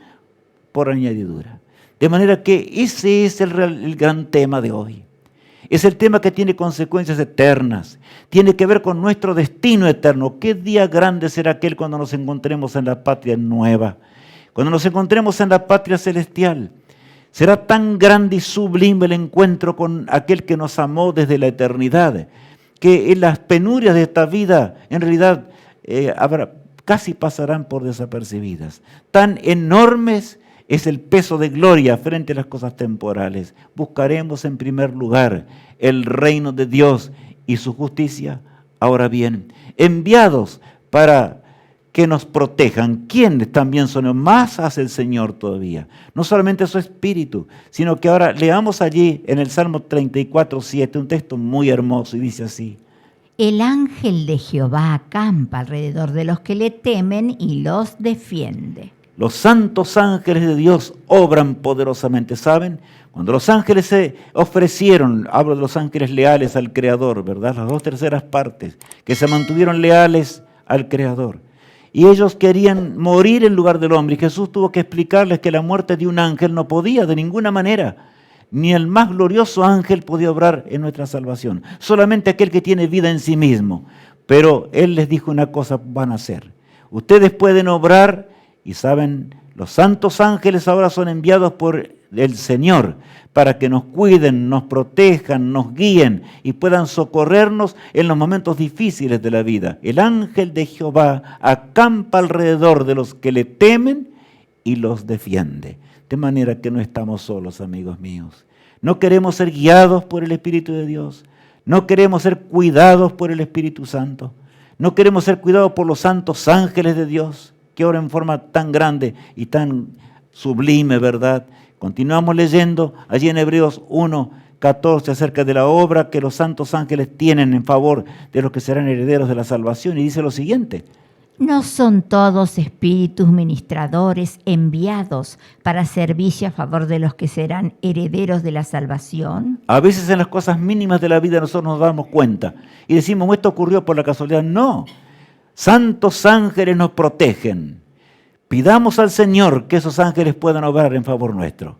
por añadidura. De manera que ese es el gran tema de hoy. Es el tema que tiene consecuencias eternas. Tiene que ver con nuestro destino eterno. ¿Qué día grande será aquel cuando nos encontremos en la patria nueva? Cuando nos encontremos en la patria celestial. Será tan grande y sublime el encuentro con aquel que nos amó desde la eternidad, que en las penurias de esta vida, en realidad, casi pasarán por desapercibidas. Tan enormes es el peso de gloria frente a las cosas temporales. Buscaremos en primer lugar el reino de Dios y su justicia. Ahora bien, enviados para que nos protejan. ¿Quiénes también son? Más hace el Señor todavía. No solamente su Espíritu, sino que ahora leamos allí en el Salmo 34:7, un texto muy hermoso, y dice así: el ángel de Jehová acampa alrededor de los que le temen y los defiende. Los santos ángeles de Dios obran poderosamente, ¿saben? Cuando los ángeles se ofrecieron, hablo de los ángeles leales al Creador, ¿verdad? Las 2/3 partes, que se mantuvieron leales al Creador. Y ellos querían morir en lugar del hombre. Y Jesús tuvo que explicarles que la muerte de un ángel no podía de ninguna manera. Ni el más glorioso ángel podía obrar en nuestra salvación. Solamente aquel que tiene vida en sí mismo. Pero Él les dijo una cosa van a hacer. Ustedes pueden obrar. Y saben, los santos ángeles ahora son enviados por el Señor para que nos cuiden, nos protejan, nos guíen y puedan socorrernos en los momentos difíciles de la vida. El ángel de Jehová acampa alrededor de los que le temen y los defiende. De manera que no estamos solos, amigos míos. No queremos ser guiados por el Espíritu de Dios. No queremos ser cuidados por el Espíritu Santo. No queremos ser cuidados por los santos ángeles de Dios, que ahora en forma tan grande y tan sublime, ¿verdad? Continuamos leyendo allí en Hebreos 1:14 acerca de la obra que los santos ángeles tienen en favor de los que serán herederos de la salvación. Y dice lo siguiente: ¿no son todos espíritus ministradores enviados para servicio a favor de los que serán herederos de la salvación? A veces en las cosas mínimas de la vida nosotros nos damos cuenta y decimos, ¿esto ocurrió por la casualidad? No. Santos ángeles nos protegen. Pidamos al Señor que esos ángeles puedan obrar en favor nuestro.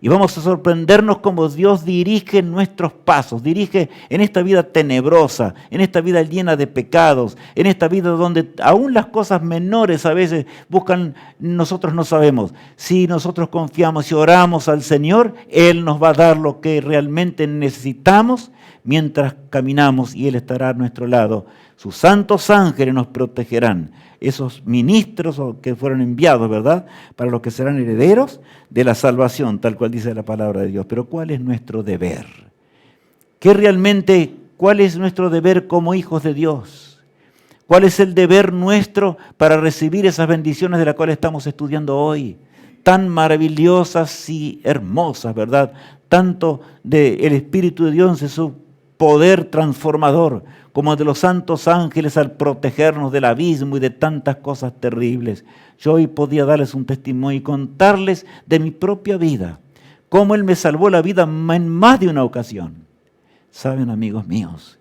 Y vamos a sorprendernos cómo Dios dirige nuestros pasos, dirige en esta vida tenebrosa, en esta vida llena de pecados, en esta vida donde aún las cosas menores a veces buscan, nosotros no sabemos. Si nosotros confiamos y oramos al Señor, Él nos va a dar lo que realmente necesitamos mientras caminamos y Él estará a nuestro lado. Sus santos ángeles nos protegerán. Esos ministros que fueron enviados, ¿verdad? Para los que serán herederos de la salvación, tal cual dice la palabra de Dios. Pero ¿cuál es nuestro deber? ¿Cuál es nuestro deber como hijos de Dios? ¿Cuál es el deber nuestro para recibir esas bendiciones de las cuales estamos estudiando hoy? Tan maravillosas y hermosas, ¿verdad? Tanto del Espíritu de Dios en su poder transformador, como de los santos ángeles al protegernos del abismo y de tantas cosas terribles. Yo hoy podía darles un testimonio y contarles de mi propia vida, cómo Él me salvó la vida en más de una ocasión. Saben, amigos míos,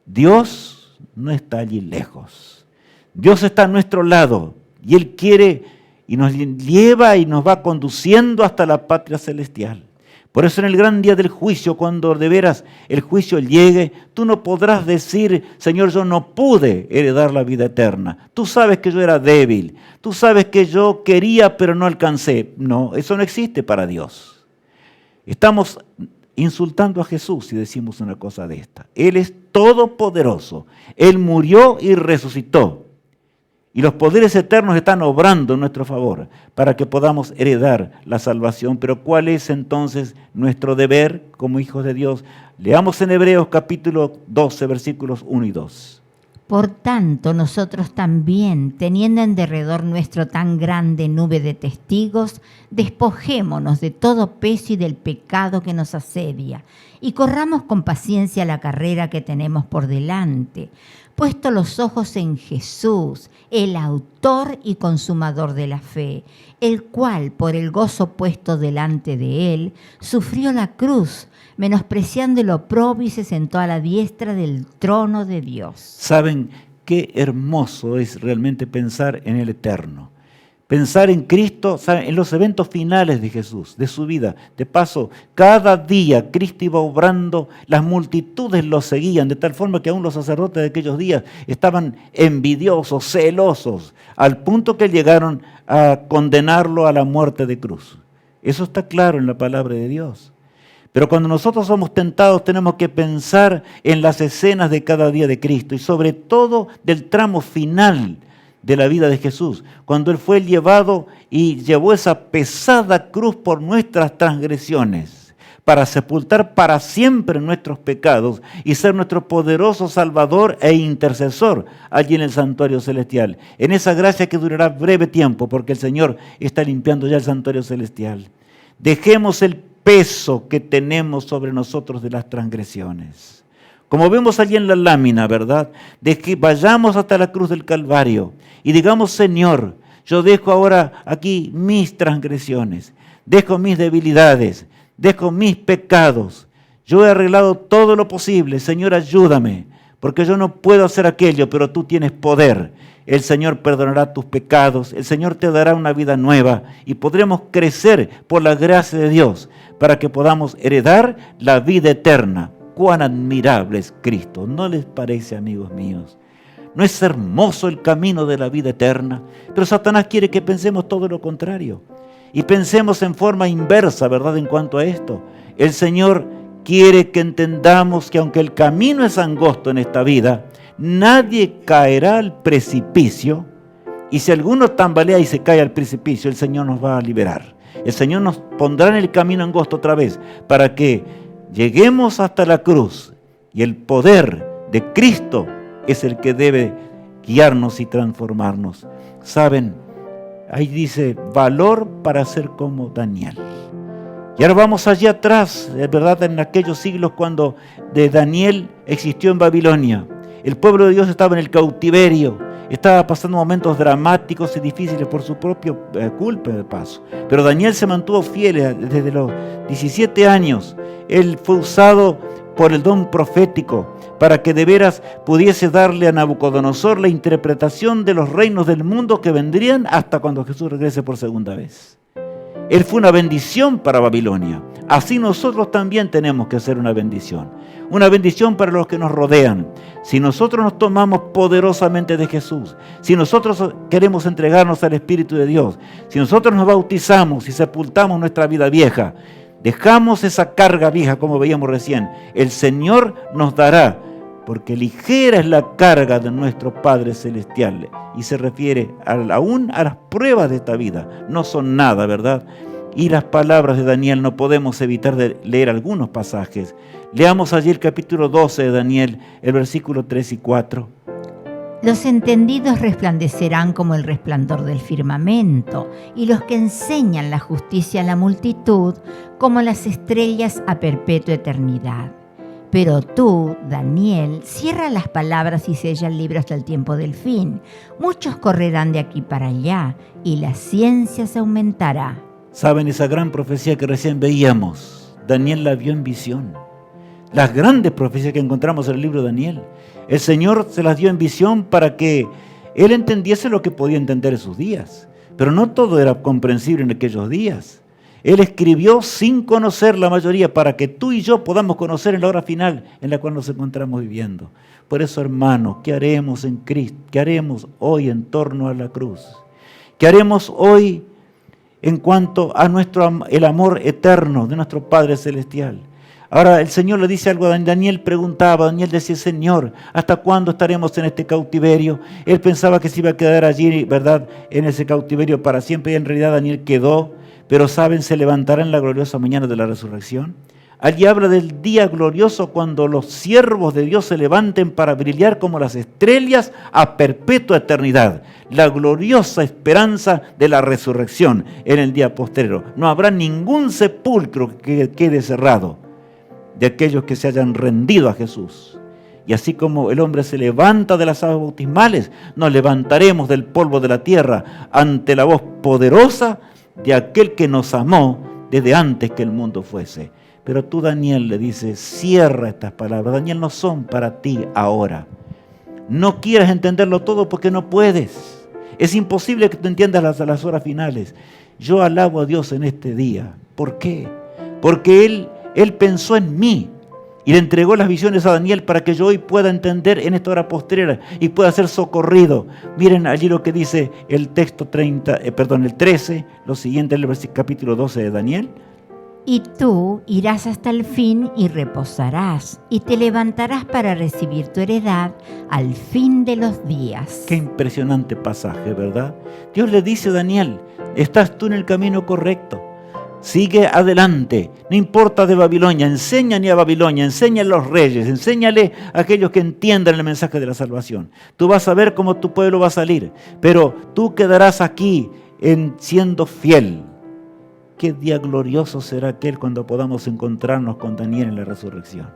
Dios no está allí lejos. Dios está a nuestro lado y Él quiere y nos lleva y nos va conduciendo hasta la patria celestial. Por eso en el gran día del juicio, cuando de veras el juicio llegue, tú no podrás decir, Señor, yo no pude heredar la vida eterna. Tú sabes que yo era débil. Tú sabes que yo quería, pero no alcancé. No, eso no existe para Dios. Estamos insultando a Jesús si decimos una cosa de esta. Él es todopoderoso. Él murió y resucitó. Y los poderes eternos están obrando en nuestro favor para que podamos heredar la salvación. Pero ¿cuál es entonces nuestro deber como hijos de Dios? Leamos en Hebreos capítulo 12, versículos 1 y 2. Por tanto, nosotros también, teniendo en derredor nuestro tan grande nube de testigos, despojémonos de todo peso y del pecado que nos asedia, y corramos con paciencia la carrera que tenemos por delante, puesto los ojos en Jesús, el autor y consumador de la fe, el cual, por el gozo puesto delante de él, sufrió la cruz, menospreciando el oprobio y se sentó a la diestra del trono de Dios. ¿Saben qué hermoso es realmente pensar en el eterno? Pensar en Cristo, ¿saben? En los eventos finales de Jesús, de su vida. De paso, cada día Cristo iba obrando, las multitudes lo seguían, de tal forma que aún los sacerdotes de aquellos días estaban envidiosos, celosos, al punto que llegaron a condenarlo a la muerte de cruz. Eso está claro en la palabra de Dios. Pero cuando nosotros somos tentados tenemos que pensar en las escenas de cada día de Cristo y sobre todo del tramo final de la vida de Jesús, cuando Él fue llevado y llevó esa pesada cruz por nuestras transgresiones, para sepultar para siempre nuestros pecados y ser nuestro poderoso Salvador e intercesor allí en el santuario celestial. En esa gracia que durará breve tiempo, porque el Señor está limpiando ya el santuario celestial. Dejemos el peso que tenemos sobre nosotros de las transgresiones. Como vemos allí en la lámina, ¿verdad? De que vayamos hasta la cruz del Calvario y digamos, Señor, yo dejo ahora aquí mis transgresiones, dejo mis debilidades, dejo mis pecados. Yo he arreglado todo lo posible, Señor, ayúdame, porque yo no puedo hacer aquello, pero tú tienes poder. El Señor perdonará tus pecados, el Señor te dará una vida nueva y podremos crecer por la gracia de Dios para que podamos heredar la vida eterna. Cuán admirable es Cristo, ¿no les parece, amigos míos? ¿No es hermoso el camino de la vida eterna? Pero Satanás quiere que pensemos todo lo contrario y pensemos en forma inversa, ¿verdad? En cuanto a esto, el Señor quiere que entendamos que aunque el camino es angosto en esta vida, nadie caerá al precipicio, y si alguno tambalea y se cae al precipicio, el Señor nos va a liberar. El Señor nos pondrá en el camino angosto otra vez para que lleguemos hasta la cruz, y el poder de Cristo es el que debe guiarnos y transformarnos. ¿Saben? Ahí dice, valor para ser como Daniel. Y ahora vamos allí atrás, es verdad, en aquellos siglos cuando de Daniel existió en Babilonia. El pueblo de Dios estaba en el cautiverio, estaba pasando momentos dramáticos y difíciles por su propia culpa de paso. Pero Daniel se mantuvo fiel desde los 17 años. Él fue usado por el don profético para que de veras pudiese darle a Nabucodonosor la interpretación de los reinos del mundo que vendrían hasta cuando Jesús regrese por segunda vez. Él fue una bendición para Babilonia. Así nosotros también tenemos que ser una bendición para los que nos rodean. Si nosotros nos tomamos poderosamente de Jesús, si nosotros queremos entregarnos al Espíritu de Dios, si nosotros nos bautizamos y sepultamos nuestra vida vieja, dejamos esa carga vieja como veíamos recién, el Señor nos dará, porque ligera es la carga de nuestro Padre Celestial. Y se refiere aún a las pruebas de esta vida. No son nada, ¿verdad? Y las palabras de Daniel, no podemos evitar de leer algunos pasajes. Leamos allí el capítulo 12 de Daniel, el versículo 3 y 4. Los entendidos resplandecerán como el resplandor del firmamento, y los que enseñan la justicia a la multitud como las estrellas a perpetua eternidad. Pero tú, Daniel, cierra las palabras y sella el libro hasta el tiempo del fin. Muchos correrán de aquí para allá, y la ciencia se aumentará. Saben, esa gran profecía que recién veíamos, Daniel la vio en visión. Las grandes profecías que encontramos en el libro de Daniel, el Señor se las dio en visión para que él entendiese lo que podía entender en sus días. Pero no todo era comprensible en aquellos días. Él escribió sin conocer la mayoría para que tú y yo podamos conocer en la hora final en la cual nos encontramos viviendo. Por eso, hermanos, ¿qué haremos en Cristo? ¿Qué haremos hoy en torno a la cruz? ¿Qué haremos hoy en cuanto a el amor eterno de nuestro Padre Celestial? Ahora el Señor le dice algo a Daniel, Daniel decía, Señor, ¿hasta cuándo estaremos en este cautiverio? Él pensaba que se iba a quedar allí, ¿verdad?, en ese cautiverio para siempre, y en realidad Daniel quedó, pero saben, se levantará en la gloriosa mañana de la resurrección. Allí habla del día glorioso cuando los siervos de Dios se levanten para brillar como las estrellas a perpetua eternidad. La gloriosa esperanza de la resurrección en el día postrero. No habrá ningún sepulcro que quede cerrado de aquellos que se hayan rendido a Jesús. Y así como el hombre se levanta de las aguas bautismales, nos levantaremos del polvo de la tierra ante la voz poderosa de aquel que nos amó desde antes que el mundo fuese. Pero tú, Daniel, le dices, cierra estas palabras. Daniel, no son para ti ahora. No quieras entenderlo todo porque no puedes. Es imposible que tú entiendas las horas finales. Yo alabo a Dios en este día. ¿Por qué? Porque Él pensó en mí y le entregó las visiones a Daniel para que yo hoy pueda entender en esta hora postrera y pueda ser socorrido. Miren allí lo que dice el texto 13, lo siguiente en el capítulo 12 de Daniel. Y tú irás hasta el fin y reposarás, y te levantarás para recibir tu heredad al fin de los días. Qué impresionante pasaje, ¿verdad? Dios le dice a Daniel, estás tú en el camino correcto. Sigue adelante, no importa de Babilonia, enséñale a Babilonia, enséñale a los reyes, enséñale a aquellos que entiendan el mensaje de la salvación. Tú vas a ver cómo tu pueblo va a salir, pero tú quedarás aquí siendo fiel. Qué día glorioso será aquel cuando podamos encontrarnos con Daniel en la resurrección.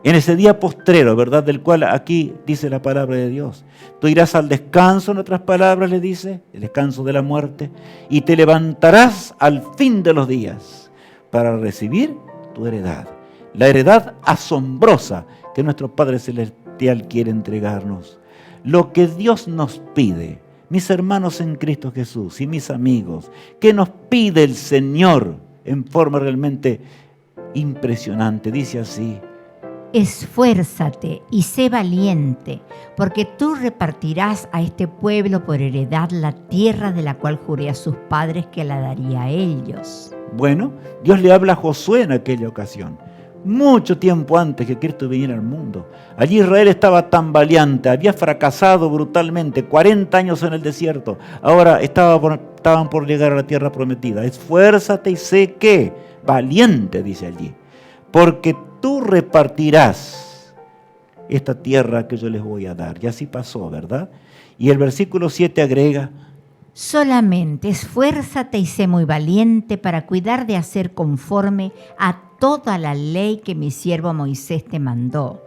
En ese día postrero, ¿verdad? Del cual aquí dice la palabra de Dios. Tú irás al descanso, en otras palabras le dice, el descanso de la muerte, y te levantarás al fin de los días para recibir tu heredad. La heredad asombrosa que nuestro Padre Celestial quiere entregarnos. Lo que Dios nos pide, mis hermanos en Cristo Jesús y mis amigos, ¿qué nos pide el Señor en forma realmente impresionante? Dice así: esfuérzate y sé valiente, porque tú repartirás a este pueblo por heredad la tierra de la cual juré a sus padres que la daría a ellos. Bueno, Dios le habla a Josué en aquella ocasión, mucho tiempo antes que Cristo viniera al mundo. Allí Israel estaba tambaleante, había fracasado brutalmente, 40 años en el desierto. Ahora estaban por llegar a la tierra prometida. Esfuérzate y sé que, valiente, dice allí, porque tú repartirás esta tierra que yo les voy a dar. Y así pasó, ¿verdad? Y el versículo 7 agrega: solamente esfuérzate y sé muy valiente para cuidar de hacer conforme a toda la ley que mi siervo Moisés te mandó.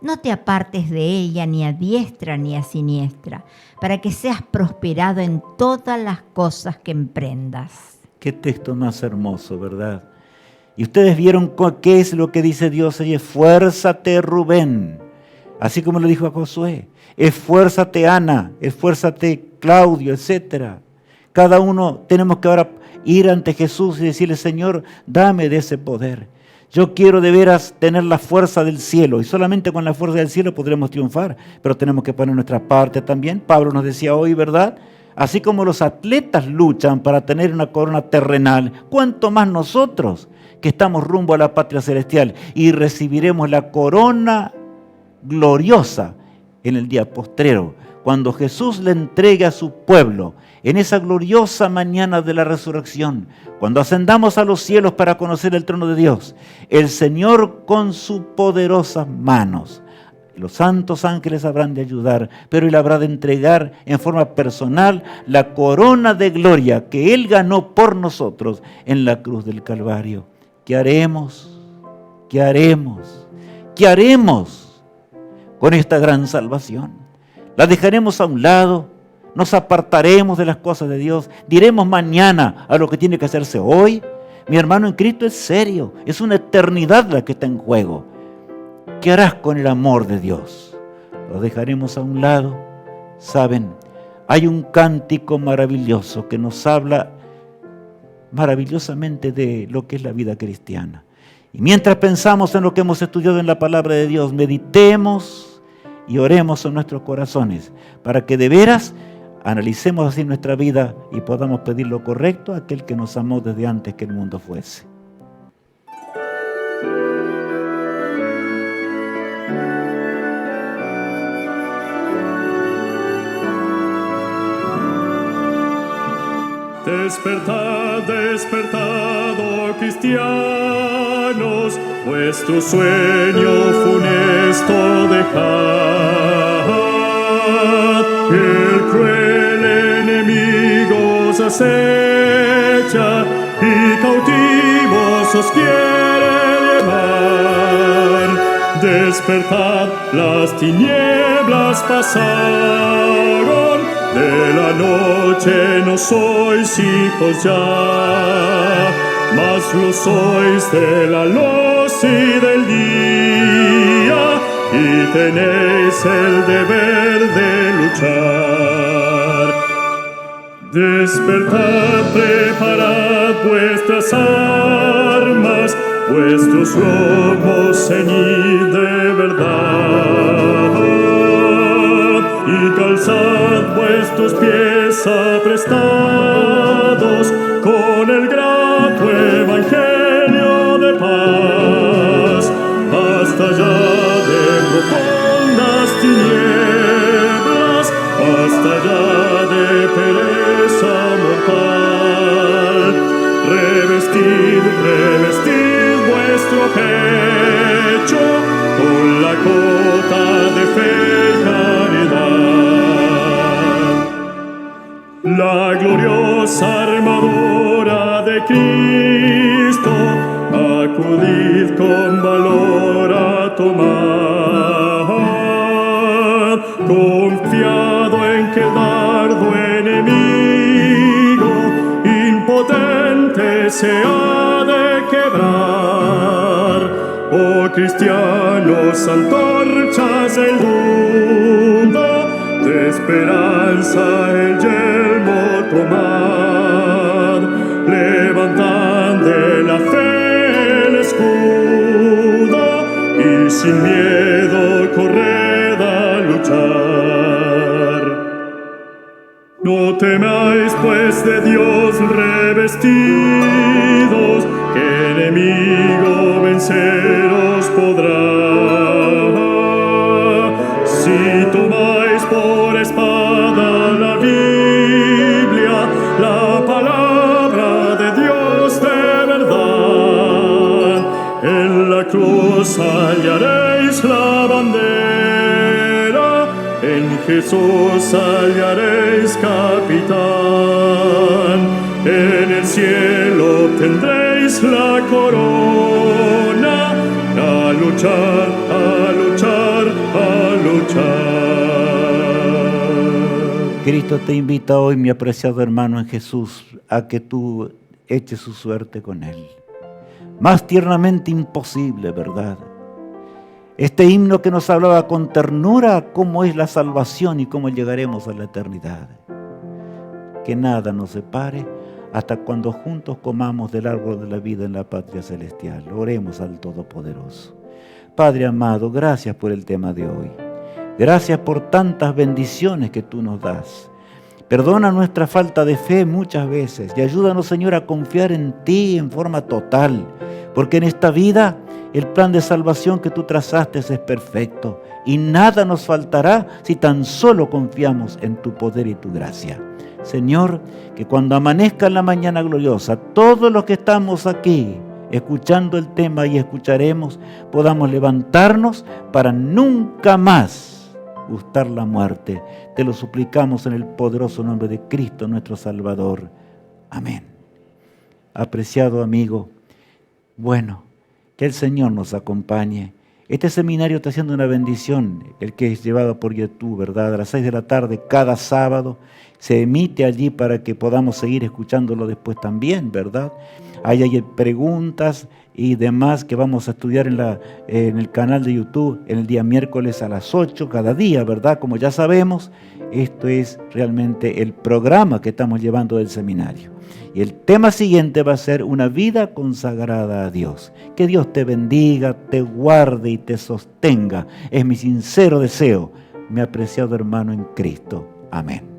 No te apartes de ella ni a diestra ni a siniestra, para que seas prosperado en todas las cosas que emprendas. Qué texto más hermoso, ¿verdad? Y ustedes vieron qué es lo que dice Dios ahí: esfuérzate, Rubén, así como le dijo a Josué. Esfuérzate, Ana, esfuérzate, Claudio, etc. Cada uno tenemos que ahora ir ante Jesús y decirle: Señor, dame de ese poder. Yo quiero de veras tener la fuerza del cielo, y solamente con la fuerza del cielo podremos triunfar, pero tenemos que poner nuestra parte también. Pablo nos decía hoy, ¿verdad? Así como los atletas luchan para tener una corona terrenal, ¿cuánto más nosotros que estamos rumbo a la patria celestial y recibiremos la corona gloriosa en el día postrero, cuando Jesús le entregue a su pueblo en esa gloriosa mañana de la resurrección, cuando ascendamos a los cielos para conocer el trono de Dios, el Señor con sus poderosas manos, los santos ángeles habrán de ayudar, pero Él habrá de entregar en forma personal la corona de gloria que Él ganó por nosotros en la cruz del Calvario. ¿Qué haremos? ¿Qué haremos? ¿Qué haremos con esta gran salvación? ¿La dejaremos a un lado? nos apartaremos de las cosas de Dios, diremos mañana a lo que tiene que hacerse hoy. Mi hermano en Cristo, es serio, es una eternidad la que está en juego. ¿Qué harás con el amor de Dios? ¿Lo dejaremos a un lado? Saben, hay un cántico maravilloso que nos habla maravillosamente de lo que es la vida cristiana. Y mientras pensamos en lo que hemos estudiado en la palabra de Dios, meditemos y oremos en nuestros corazones para que de veras analicemos así nuestra vida y podamos pedir lo correcto a aquel que nos amó desde antes que el mundo fuese. Despertad, despertad, oh cristianos, vuestro sueño funesto dejad. El cruel enemigo os acecha y cautivos os quiere llevar. Despertad, las tinieblas pasaron, de la noche no sois hijos ya, mas lo sois de la luz y del día, y tenéis el deber de luchar. Despertad, preparad vuestras armas, vuestros lomos ceñid de verdad, y calzad vuestros pies aprestados con el grato evangelio de paz. Basta ya de profundas tinieblas, basta ya de pereza mortal. Revestid, revestid vuestro pecho con la cota de fe y caridad. La gloriosa armadura de Cristo, acudid con valor a tomar, confiado en que el dardo enemigo impotente se ha de quebrar. Oh cristianos, antorchas del mundo, de esperanza el yelmo tomad, levantad de la fe el escudo y sin miedo corred a luchar. No temáis pues de Dios revestidos, que enemigo venceros podrá. Si tomáis por espada la Biblia, la palabra de Dios de verdad, en la cruz hallaréis la bandera, en Jesús hallaréis capitán, en el cielo obtendréis la corona, a luchar, a luchar, a luchar. Cristo te invita hoy, mi apreciado hermano en Jesús, a que tú eches su suerte con Él. Más tiernamente imposible, ¿verdad? Este himno que nos hablaba con ternura cómo es la salvación y cómo llegaremos a la eternidad. Que nada nos separe hasta cuando juntos comamos del árbol de la vida en la patria celestial. Oremos al Todopoderoso. Padre amado, gracias por el tema de hoy. Gracias por tantas bendiciones que tú nos das. Perdona nuestra falta de fe muchas veces y ayúdanos, Señor, a confiar en ti en forma total, porque en esta vida el plan de salvación que tú trazaste es perfecto y nada nos faltará si tan solo confiamos en tu poder y tu gracia. Señor, que cuando amanezca la mañana gloriosa, todos los que estamos aquí escuchando el tema y escucharemos, podamos levantarnos para nunca más gustar la muerte. Te lo suplicamos en el poderoso nombre de Cristo nuestro Salvador. Amén. Apreciado amigo, bueno, que el Señor nos acompañe Este seminario está siendo una bendición, el que es llevado por YouTube, ¿verdad? A las 6 de la tarde cada sábado se emite allí para que podamos seguir escuchándolo después también, ¿verdad? Ahí hay preguntas y demás que vamos a estudiar en el canal de YouTube en el día miércoles a las 8 cada día, ¿verdad? Como ya sabemos, esto es realmente el programa que estamos llevando del seminario. Y el tema siguiente va a ser una vida consagrada a Dios. Que Dios te bendiga, te guarde y te sostenga. Es mi sincero deseo, mi apreciado hermano en Cristo. Amén.